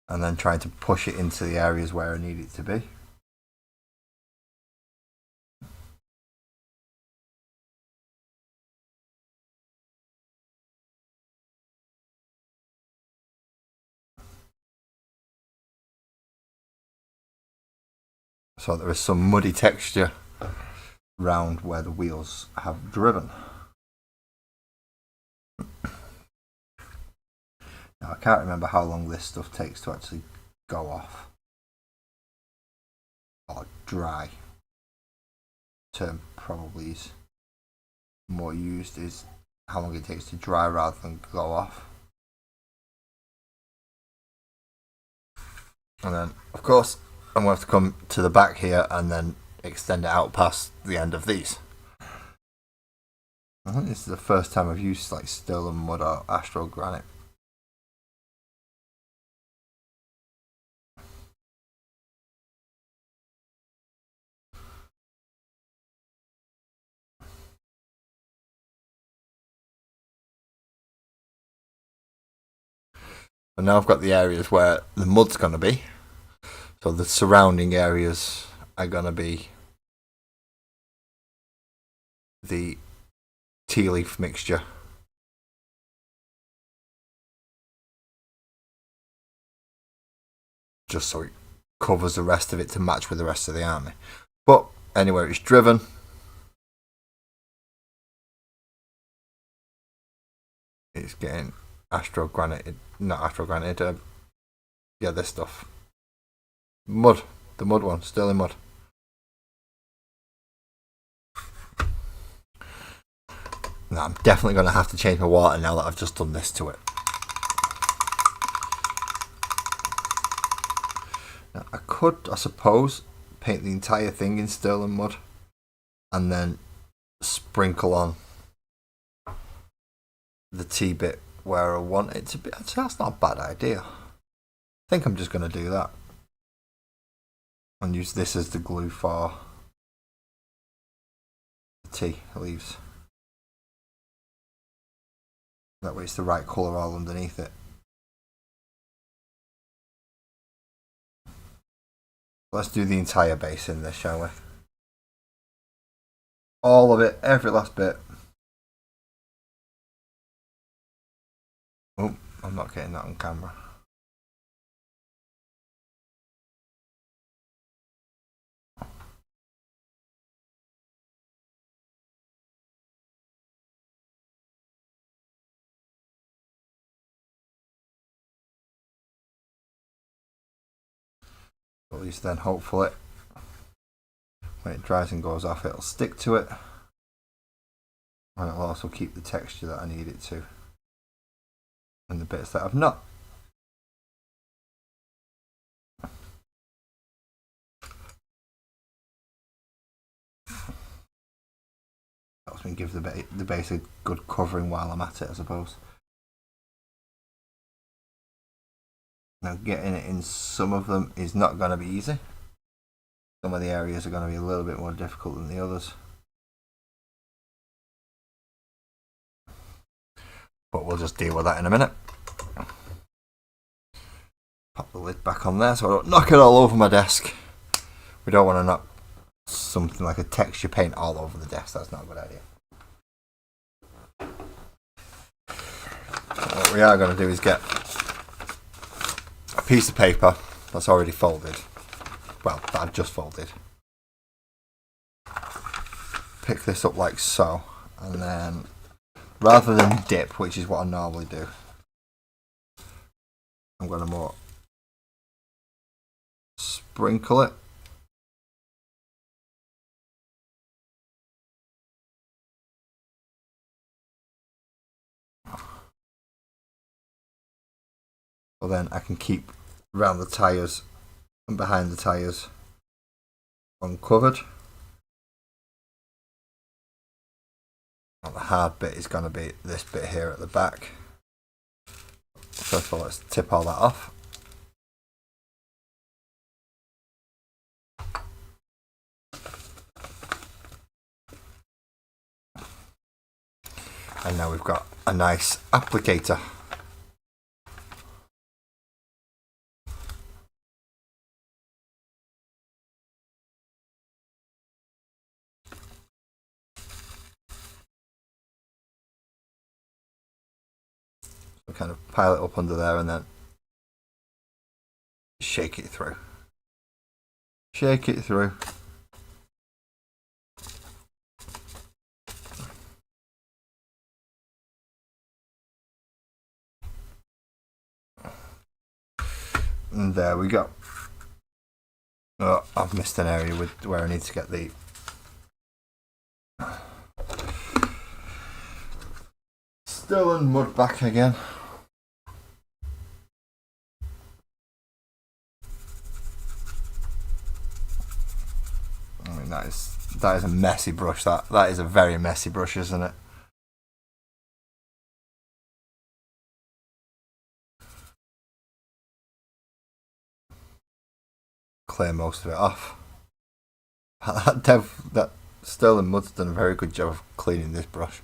and then trying to push it into the areas where I need it to be. So there is some muddy texture round where the wheels have driven. Now I can't remember how long this stuff takes to actually go off or dry. Term probably is more used is how long it takes to dry rather than go off. And then of course I'm going to have to come to the back here and then extend it out past the end of these. I think this is the first time I've used like sterling mud or astro granite. And now I've got the areas where the mud's going to be. So the surrounding areas are going to be the tea leaf mixture. Just so it covers the rest of it to match with the rest of the army. But anywhere it's driven, it's getting astro granite, not astro granite, yeah, this stuff. Mud, the mud one, sterling mud. Now I'm definitely going to have to change my water now that I've just done this to it. Now I could, I suppose, paint the entire thing in sterling mud and then sprinkle on the tea bit where I want it to be. That's not a bad idea. I think I'm just going to do that. And use this as the glue for the tea leaves. That way it's the right colour all underneath it. Let's do the entire base in this, shall we? All of it, every last bit. Oh, I'm not getting that on camera. At least then hopefully when it dries and goes off it'll stick to it. And it'll also keep the texture that I need it to. And the bits that I've not. Helps me give the base a good covering while I'm at it, I suppose. Now getting it in some of them is not going to be easy. Some of the areas are going to be a little bit more difficult than the others. But we'll just deal with that in a minute. Pop the lid back on there so I don't knock it all over my desk. We don't want to knock something like a texture paint all over the desk. That's not a good idea. What we are going to do is get a piece of paper that's already folded. Well, that I've just folded. Pick this up like so, and then rather than dip, which is what I normally do, I'm going to more sprinkle it. So then I can keep around the tyres and behind the tyres uncovered. And the hard bit is going to be this bit here at the back. First of all, let's tip all that off. And now we've got a nice applicator. So kind of pile it up under there and then shake it through. Shake it through. And there we go. Oh, I've missed an area with where I need to get the stolen mud back again. I mean that is a messy brush. That is a very messy brush, isn't it? Clear most of it off. That Sterling Mud's done a very good job of cleaning this brush.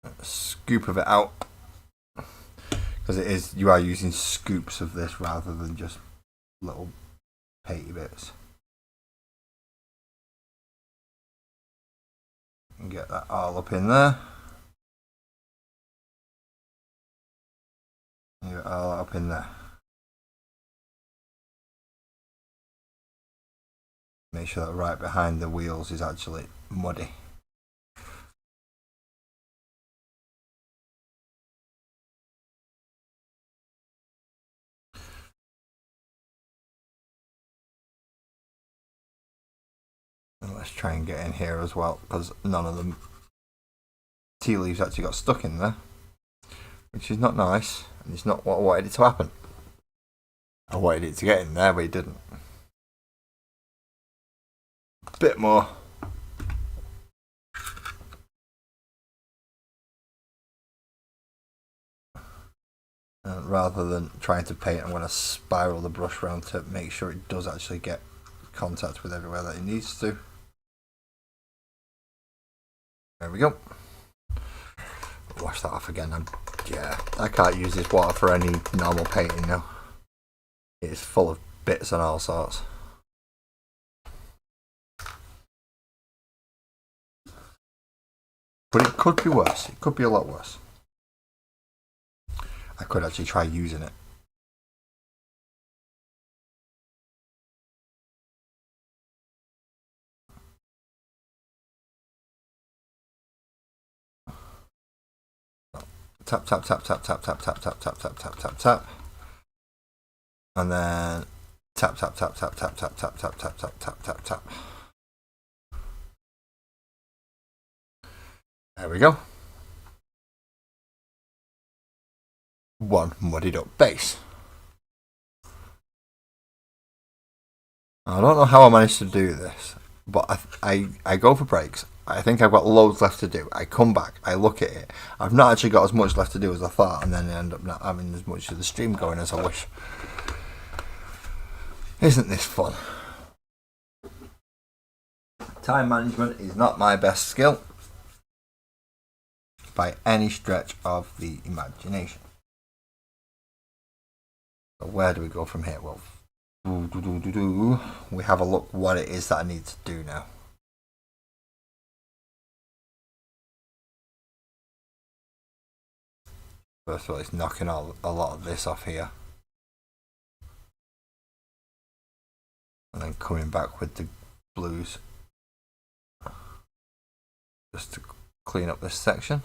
A scoop of it out, because you are using scoops of this rather than just little painty bits. And get that all up in there. And get all up in there. Make sure that right behind the wheels is actually muddy. And let's try and get in here as well, because none of the tea leaves actually got stuck in there, which is not nice, and it's not what I wanted it to happen. I wanted it to get in there, but it didn't. Bit more. And rather than trying to paint, I'm going to spiral the brush around to make sure it does actually get contact with everywhere that it needs to. There we go. Wash that off again. I can't use this water for any normal painting now. It's full of bits and all sorts. But it could be worse. It could be a lot worse. I could actually try using it. Tap, tap, tap, tap, tap, tap, tap, tap, tap, tap, tap, tap, tap. And then tap, tap, tap, tap, tap, tap, tap, tap, tap, tap, tap, tap, tap. There we go. One muddied up base. I don't know how I managed to do this, but I go for breaks. I think I've got loads left to do. I come back, I look at it. I've not actually got as much left to do as I thought, and then I end up not having as much of the stream going as I wish. Isn't this fun? Time management is not my best skill by any stretch of the imagination. So where do we go from here? Well, we have a look what it is that I need to do now. First of all, it's knocking a lot of this off here. And then coming back with the blues just to clean up this section.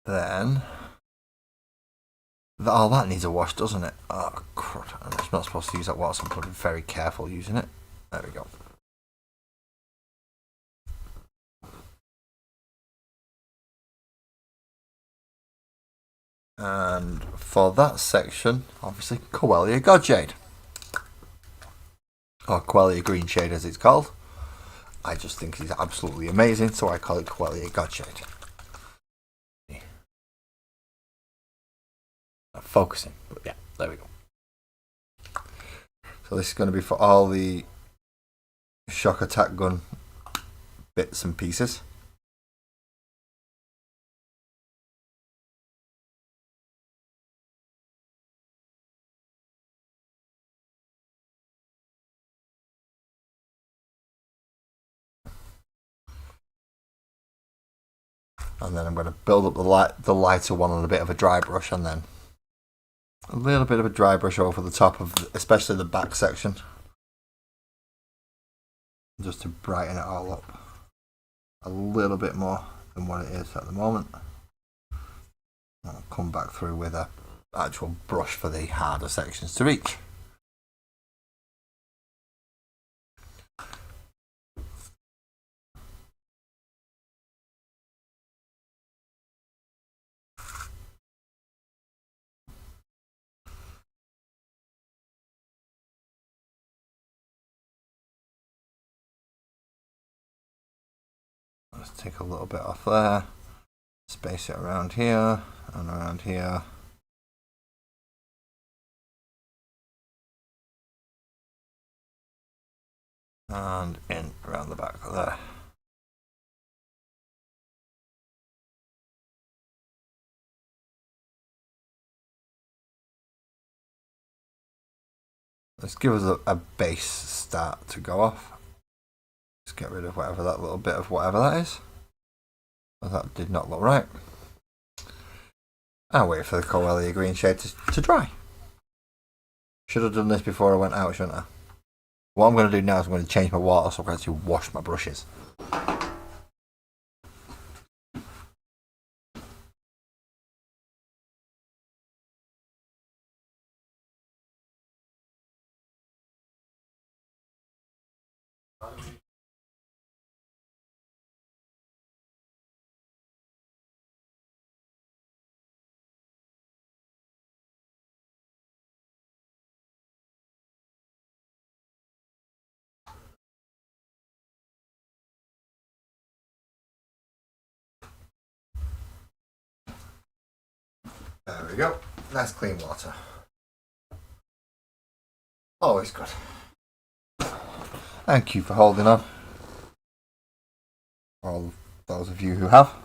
Then that needs a wash, doesn't it? Oh crud, I'm just not supposed to use that water, so I'm being very careful using it. There we go. And for that section, obviously, WAAGGHH, or Quellia Green Shade as it's called. I just think he's absolutely amazing, so I call it WAAGGHH. Focusing, but yeah, there we go. So this is going to be for all the Shokk attack gun bits and pieces. And then I'm going to build up the lighter one on a bit of a dry brush, and then a little bit of a dry brush over the top of especially the back section, just to brighten it all up a little bit more than what it is at the moment. I'll come back through with a actual brush for the harder sections to reach. Let's take a little bit off there, space it around here and around here. And in around the back of there. Let's give us a base start to go off. Let's get rid of whatever that little bit of whatever that is. That did not look right. I'll wait for the Quellia Green Shade to dry. Should have done this before I went out, shouldn't I? What I'm going to do now is I'm going to change my water so I can actually wash my brushes. There we go. Nice clean water. Always good. Thank you for holding on. All those of you who have.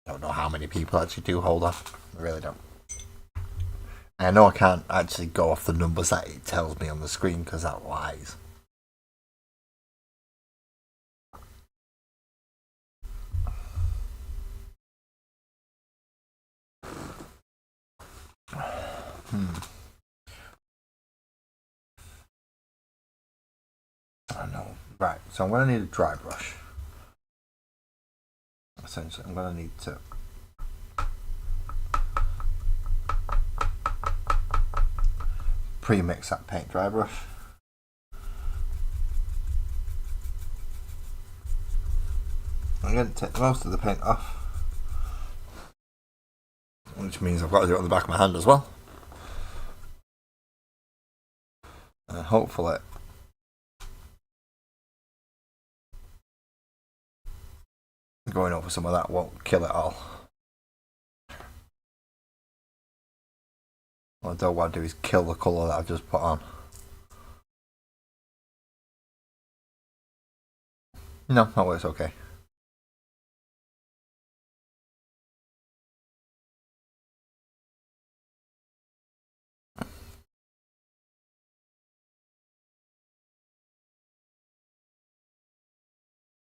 I don't know how many people actually do hold on. I really don't. I know I can't actually go off the numbers that it tells me on the screen because that lies. I know. Right, so I'm going to need a dry brush. Essentially, I'm going to need to pre-mix that paint dry brush. I'm going to take most of the paint off, which means I've got to do it on the back of my hand as well. And hopefully going over some of that won't kill it all. What I don't want to do is kill the colour that I've just put on. No, that works okay.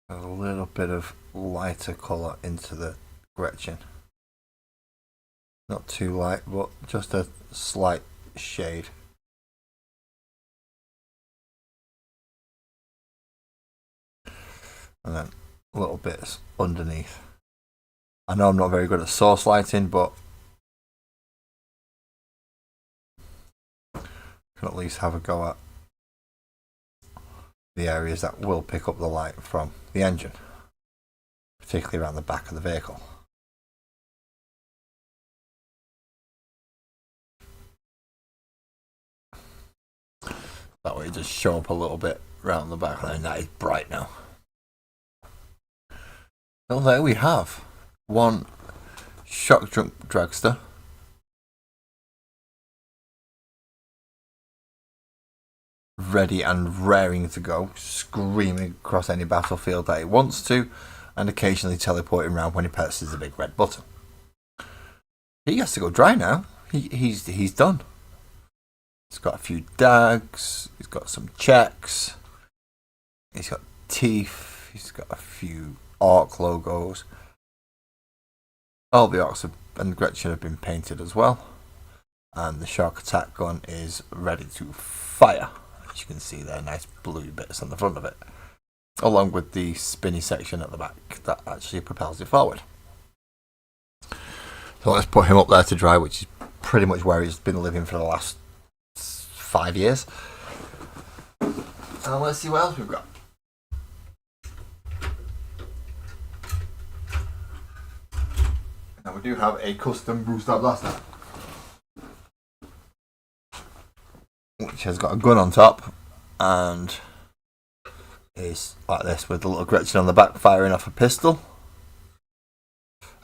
There's a little bit of lighter colour into the Gretchen. Not too light, but just a slight shade. And then little bits underneath. I know I'm not very good at source lighting, but I can at least have a go at the areas that will pick up the light from the engine, particularly around the back of the vehicle. That way it just show up a little bit around the back, and that is bright now. Well, there we have one Shokk drunk dragster. Ready and raring to go, screaming across any battlefield that it wants to, and occasionally teleporting around when he presses the big red button. He has to go dry now. He's done. He's got a few dags, he's got some checks, he's got teeth, he's got a few ARC logos. All the ARCs and Gretchen have been painted as well. And the Shokk attack gun is ready to fire. As you can see there, nice blue bits on the front of it. Along with the spinny section at the back that actually propels it forward. So let's put him up there to dry, which is pretty much where he's been living for the last 5 years. And let's see what else we've got. Now we do have a custom booster blaster, which has got a gun on top and is like this with a little Gretchen on the back firing off a pistol.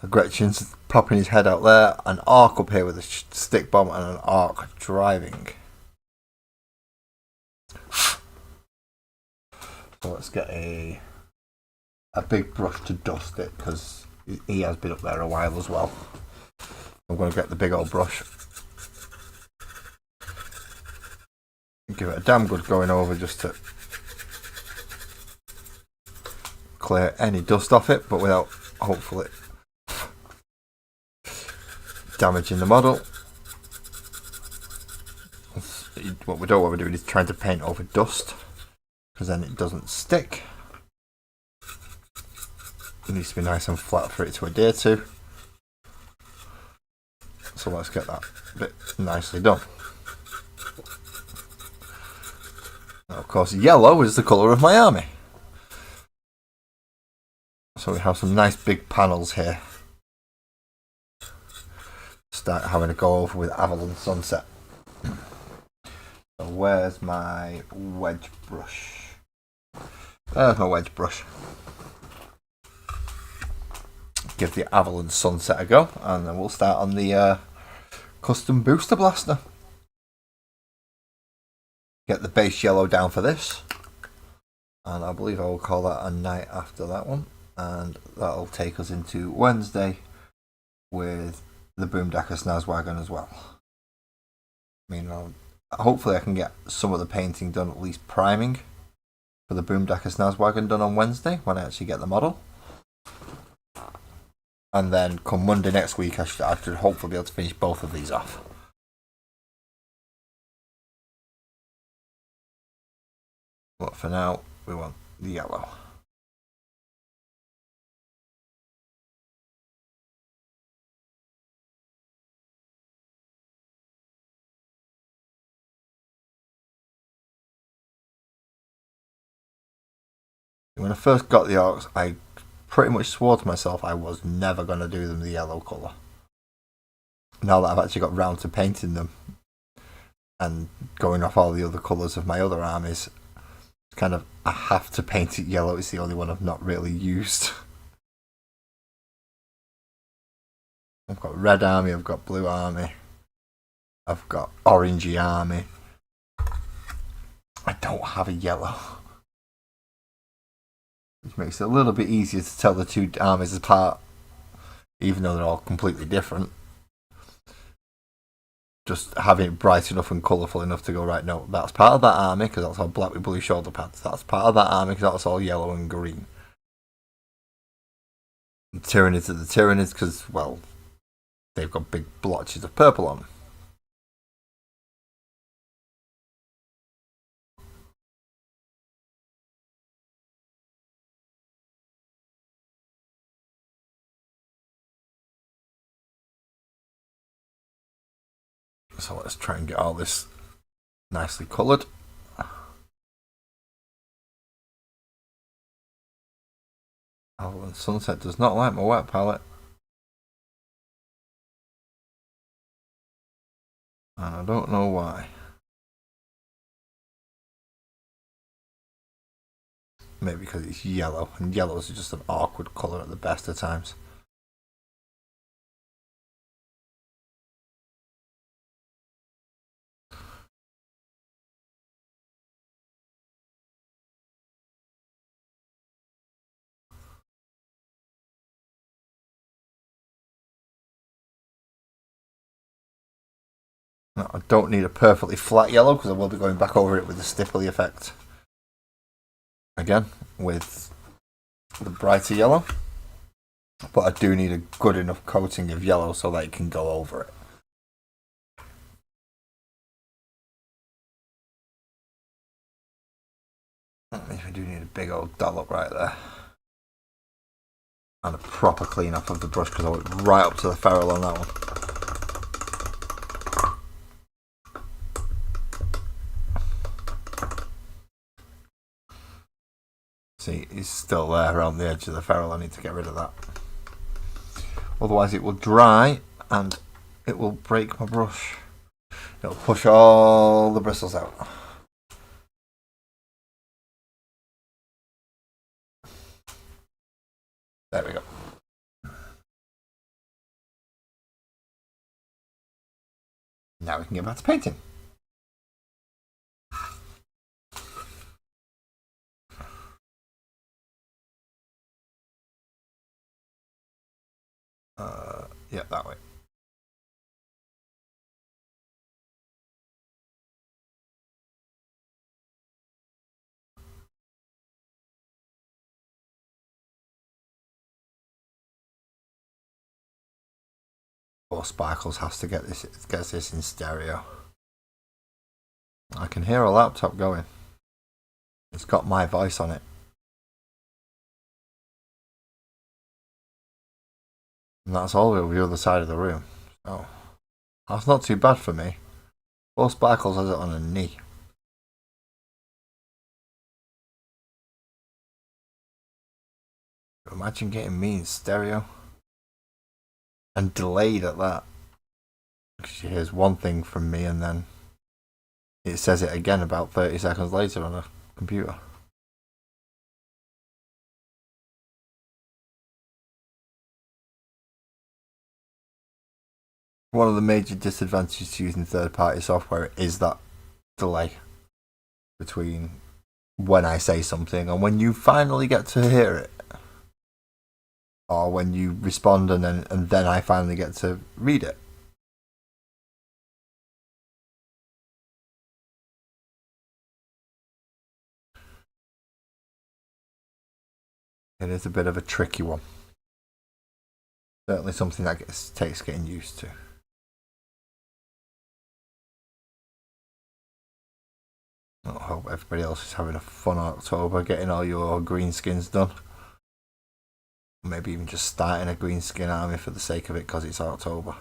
A Gretchen's popping his head out there, an ARC up here with a stick bomb, and an ARC driving. So let's get a big brush to dust it, because he has been up there a while as well. I'm going to get the big old brush, give it a damn good going over just to clear any dust off it, but without hopefully damaging the model. What we don't want to be doing is trying to paint over dust, because then it doesn't stick. It needs to be nice and flat for it to adhere to. So let's get that bit nicely done. Now, of course, yellow is the colour of my army. So we have some nice big panels here. Start having a go over with Avalon Sunset. So where's my wedge brush? There's my wedge brush. Give the Avalon Sunset a go, and then we'll start on the custom booster blaster. Get the base yellow down for this, and I believe I will call that a night after that one, and that'll take us into Wednesday with the Boomdacker Snazwagon as well. I mean, hopefully I can get some of the painting done, at least priming, for the Boomdacker Snazwagon done on Wednesday when I actually get the model. And then come Monday next week, I should hopefully be able to finish both of these off. But for now, we want the yellow. When I first got the orcs, I pretty much swore to myself I was never going to do them the yellow colour. Now that I've actually got round to painting them and going off all the other colours of my other armies, it's kind of, I have to paint it yellow. It's the only one I've not really used. I've got red army, I've got blue army, I've got orangey army. I don't have a yellow, which makes it a little bit easier to tell the two armies apart, even though they're all completely different. Just having it bright enough and colourful enough to go, right, no, that's part of that army because that's all black with blue shoulder pads. That's part of that army because that's all yellow and green. The Tyranids are the Tyranids because, well, they've got big blotches of purple on them. So let's try and get all this nicely coloured. Oh, and Sunset does not like my wet palette. And I don't know why. Maybe because it's yellow, and yellows are just an awkward colour at the best of times. No, I don't need a perfectly flat yellow because I will be going back over it with the stipply effect. Again, with the brighter yellow. But I do need a good enough coating of yellow so that it can go over it. I do need a big old dollop right there. And a proper clean off of the brush because I went right up to the ferrule on that one. See, it's still there around the edge of the ferrule. I need to get rid of that. Otherwise it will dry and it will break my brush. It'll push all the bristles out. There we go. Now we can get back to painting. Yeah, that way. Or Sparkles has to get this in stereo. I can hear a laptop going. It's got my voice on it. And that's all over the other side of the room. So that's not too bad for me. Or Sparkles has it on a knee. Imagine getting me in stereo. And delayed at that. She hears one thing from me and then it says it again about 30 seconds later on a computer. One of the major disadvantages to using third-party software is that delay between when I say something and when you finally get to hear it, or when you respond and then I finally get to read it. It is a bit of a tricky one. Certainly something that takes getting used to. I hope everybody else is having a fun October, getting all your green skins done. Maybe even just starting a green skin army for the sake of it because it's October.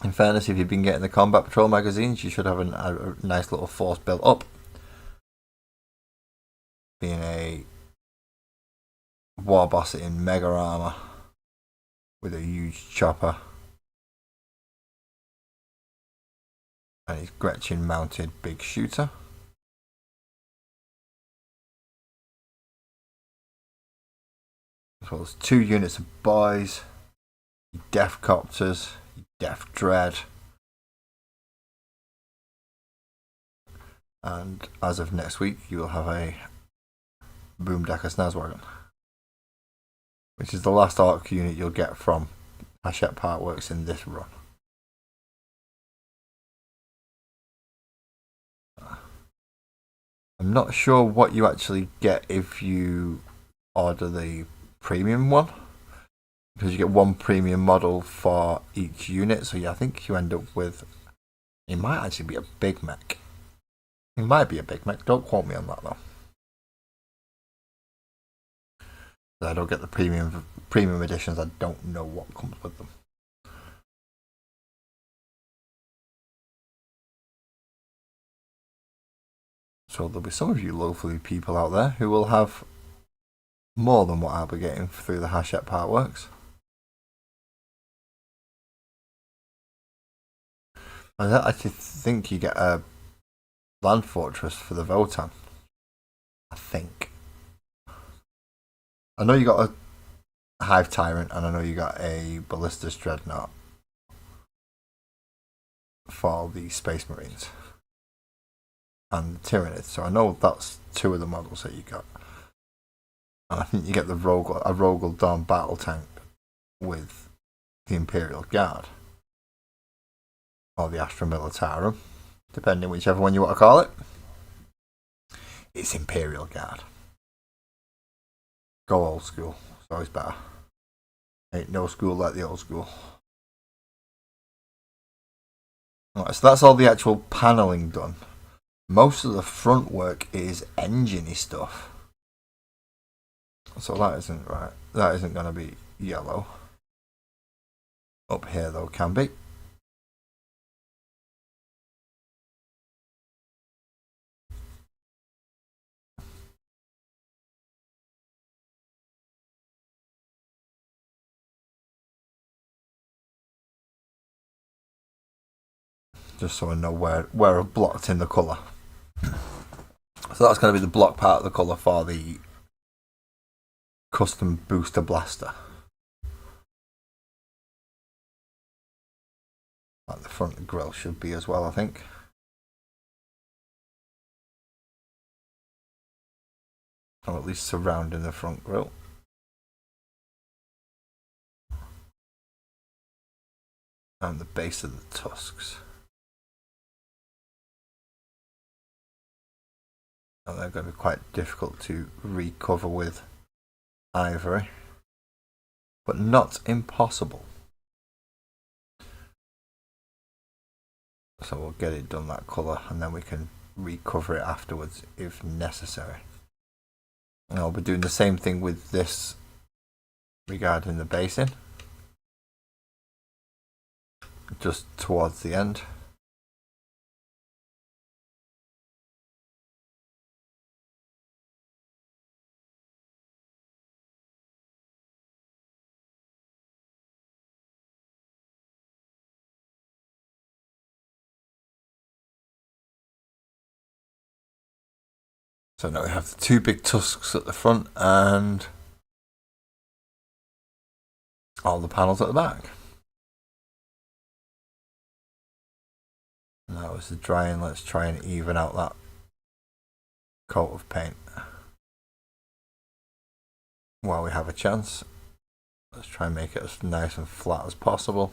In fairness, if you've been getting the Combat Patrol magazines, you should have a nice little force built up. Being a war boss in mega armor with a huge chopper. And his Gretchen mounted big shooter. As well as 2 units of boys, Death Copters, Death Dread. And as of next week, you will have a Boomdecker Snazwagon, which is the last Orc unit you'll get from Hachette Partworks in this run. I'm not sure what you actually get if you order the premium one, because you get 1 premium model for each unit. So yeah, I think you end up with, it might actually be a big mech. It might be a big mech. Don't quote me on that though. I don't get the premium editions. I don't know what comes with them. So there'll be some of you lovely people out there who will have more than what I'll be getting through the Hachette Partworks. I actually think you get a Land Fortress for the Votan. I think. I know you got a Hive Tyrant, and I know you got a Ballistus Dreadnought for the Space Marines and the Tyranids. So I know that's 2 of the models that you got. And I think you get the Rogel Dawn battle tank with the Imperial Guard. Or the Astra Militarum, depending whichever one you want to call it. It's Imperial Guard. Go old school. It's always better. Ain't no school like the old school. Alright, so that's all the actual panelling done. Most of the front work is engine-y stuff. So that isn't right. That isn't going to be yellow. Up here though can be. Just so I know where I've blocked in the colour. So that's going to be the block part of the colour for the custom booster blaster. Like the front grille should be as well, I think. Or at least surrounding the front grille. And the base of the tusks. And they're going to be quite difficult to recover with ivory, but not impossible. So we'll get it done that colour, and then we can recover it afterwards if necessary. And I'll be doing the same thing with this regarding the basing, just towards the end. So now we have the 2 big tusks at the front and all the panels at the back. Now as the drying, let's try and even out that coat of paint while we have a chance. Let's try and make it as nice and flat as possible.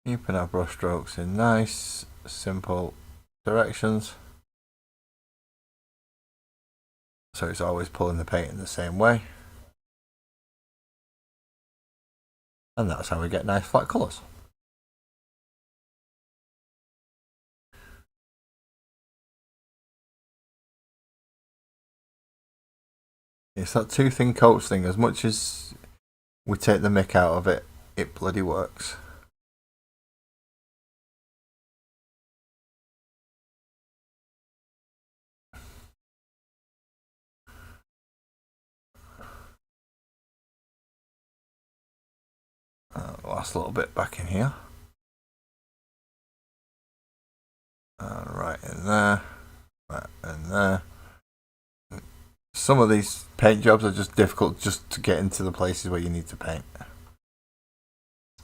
Keeping our brush strokes in nice, simple directions, so it's always pulling the paint in the same way, and that's how we get nice flat colours. It's that two thin coats thing. As much as we take the mick out of it, it bloody works. Last little bit back in here. Right in there. Right in there. Some of these paint jobs are just difficult just to get into the places where you need to paint.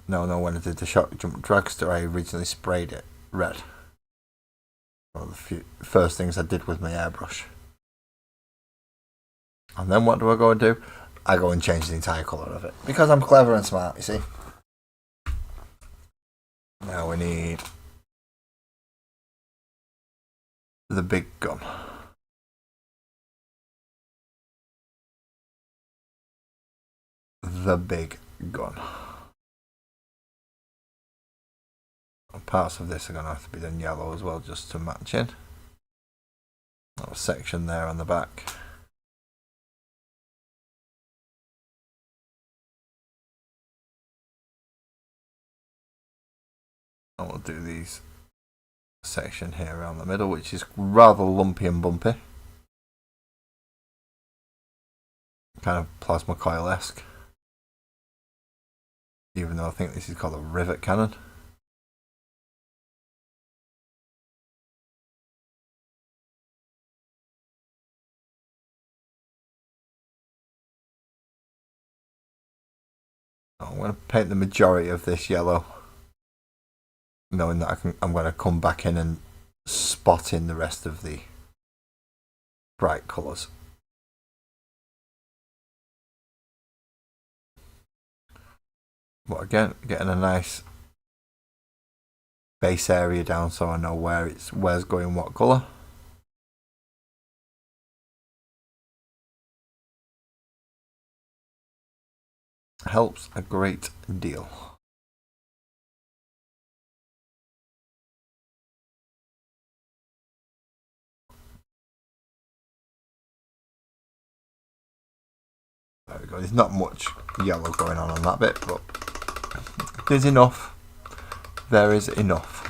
No, when I did the Shokk Dragster, I originally sprayed it red. One of the first things I did with my airbrush. And then what do I go and do? I go and change the entire colour of it. Because I'm clever and smart, you see. Now we need the big gun. The big gun. Parts of this are going to have to be done yellow as well, just to match in. Little section there on the back. And we'll do these section here around the middle, which is rather lumpy and bumpy. Kind of plasma coil-esque. Even though I think this is called a rivet cannon. I'm going to paint the majority of this yellow, knowing that I'm going to come back in and spot in the rest of the bright colours. But again, getting a nice base area down so I know where's going what colour. Helps a great deal. There we go. There's not much yellow going on that bit, but there's enough. There is enough.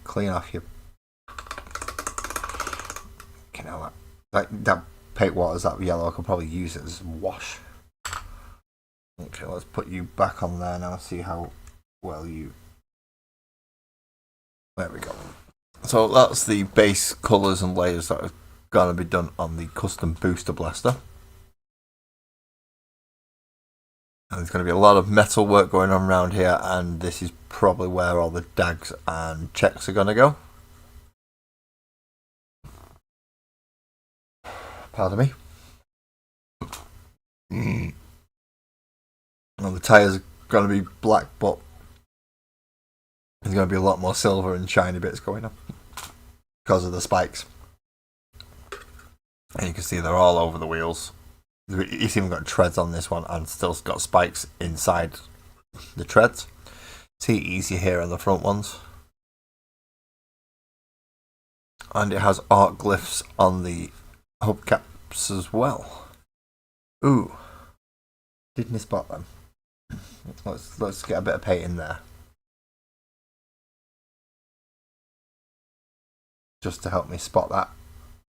Clean off your. That paint waters, that yellow, I could probably use it as a wash. Okay, let's put you back on there now, see how well you. There we go. So that's the base colours and layers that are going to be done on the custom booster blaster. And there's going to be a lot of metal work going on around here, and this is probably where all the dags and checks are going to go. Pardon me. Well, the tyres are going to be black, but there's going to be a lot more silver and shiny bits going on because of the spikes. And you can see they're all over the wheels. It's even got treads on this one and still got spikes inside the treads. See, easier here on the front ones. And it has art glyphs on the hubcaps as well. Ooh, didn't spot them. Let's get a bit of paint in there, just to help me spot that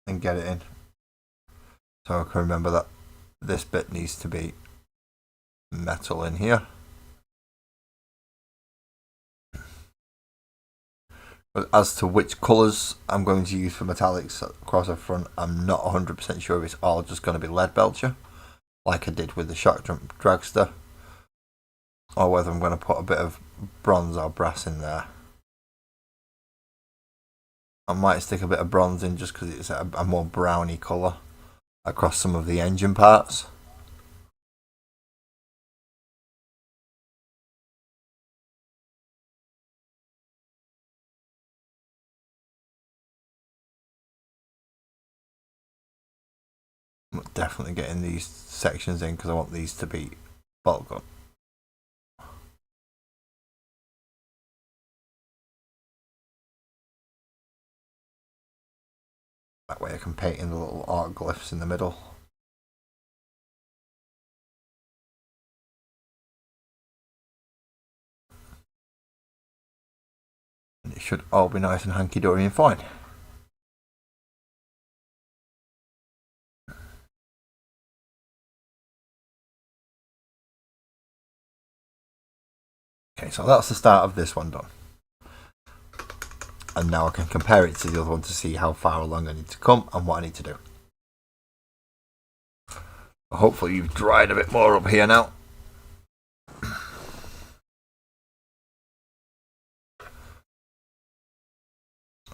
and get it in, so I can remember that this bit needs to be metal in here. But as to which colours I'm going to use for metallics across the front, I'm not 100% sure if it's all just going to be lead belcher, like I did with the Shokk Dragster, or whether I'm going to put a bit of bronze or brass in there. I might stick a bit of bronze in just because it's a more browny colour across some of the engine parts. I'm definitely getting these sections in because I want these to be bolt gun. That way I can paint in the little art glyphs in the middle. And it should all be nice and hanky-dory and fine. Okay, so that's the start of this one done. And now I can compare it to the other one to see how far along I need to come and what I need to do. Hopefully you've dried a bit more up here now.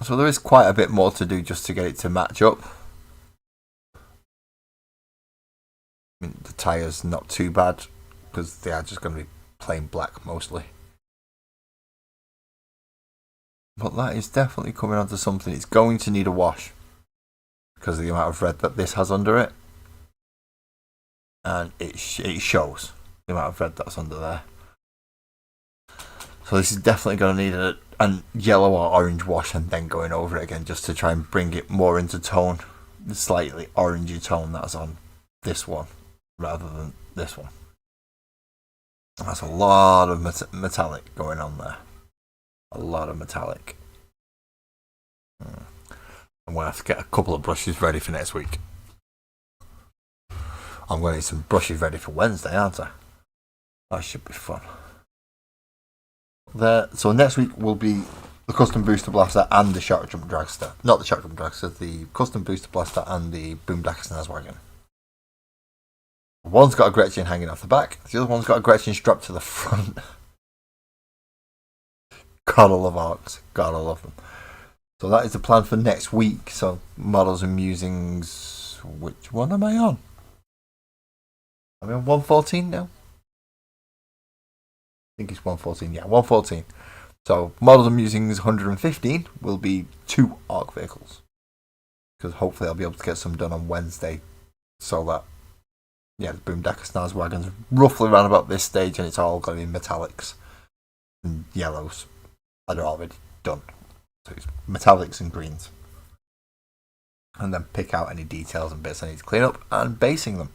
So there is quite a bit more to do just to get it to match up. I mean, the tyres not too bad because they are just going to be plain black mostly. But that is definitely coming onto something. It's going to need a wash because of the amount of red that this has under it. And it shows the amount of red that's under there. So this is definitely going to need a yellow or orange wash and then going over it again just to try and bring it more into tone. The slightly orangey tone that's on this one rather than this one. That's a lot of metallic going on there. A lot of metallic. I'm going to have to get a couple of brushes ready for next week. I'm going to need some brushes ready for Wednesday, aren't I? That should be fun. So next week will be the custom booster blaster and the Shokk jump dragster. Not the Shokk jump dragster, the custom booster blaster and the boom Dackersnaz wagon. One's got a Gretchen hanging off the back, the other one's got a Gretchen strapped to the front. Gotta love ARCs, gotta love them. So that is the plan for next week. So models and musings. Which one am I on? Am I on 114 now? I think it's 114, yeah, 114. So models and musings 115 will be 2 ARC vehicles. Because hopefully I'll be able to get some done on Wednesday. So that, yeah, the boom Dackersnaz wagon's roughly around about this stage and it's all going to be metallics and yellows. And they're already done. So it's metallics and greens. And then pick out any details and bits I need to clean up and basing them.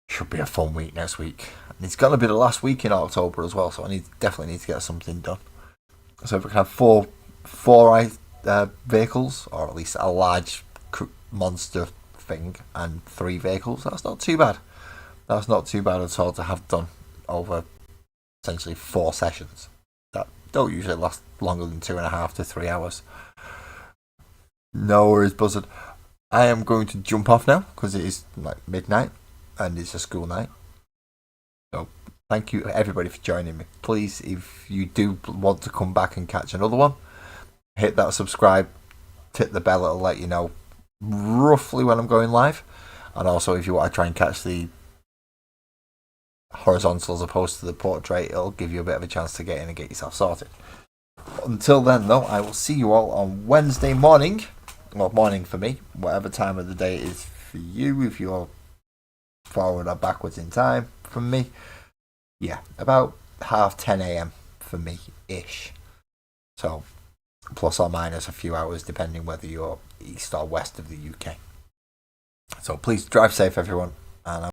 Should be a fun week next week. And it's going to be the last week in October as well, so I definitely need to get something done. So if we can have four vehicles, or at least a large monster thing, and 3 vehicles, that's not too bad. That's not too bad at all to have done over essentially 4 sessions. That don't usually last longer than 2.5 to 3 hours. No worries, Buzzard. I am going to jump off now because it is like midnight and it's a school night. So thank you everybody for joining me. Please, if you do want to come back and catch another one, hit that subscribe, hit the bell, it'll let you know roughly when I'm going live. And also if you want to try and catch the horizontal as opposed to the portrait, it'll give you a bit of a chance to get in and get yourself sorted. Until then though, I will see you all on Wednesday morning. Well, morning for me, whatever time of the day it is for you, if you're forward or backwards in time from me. Yeah, about 10:30 a.m. for me ish. So plus or minus a few hours depending whether you're east or west of the UK. So please drive safe everyone, and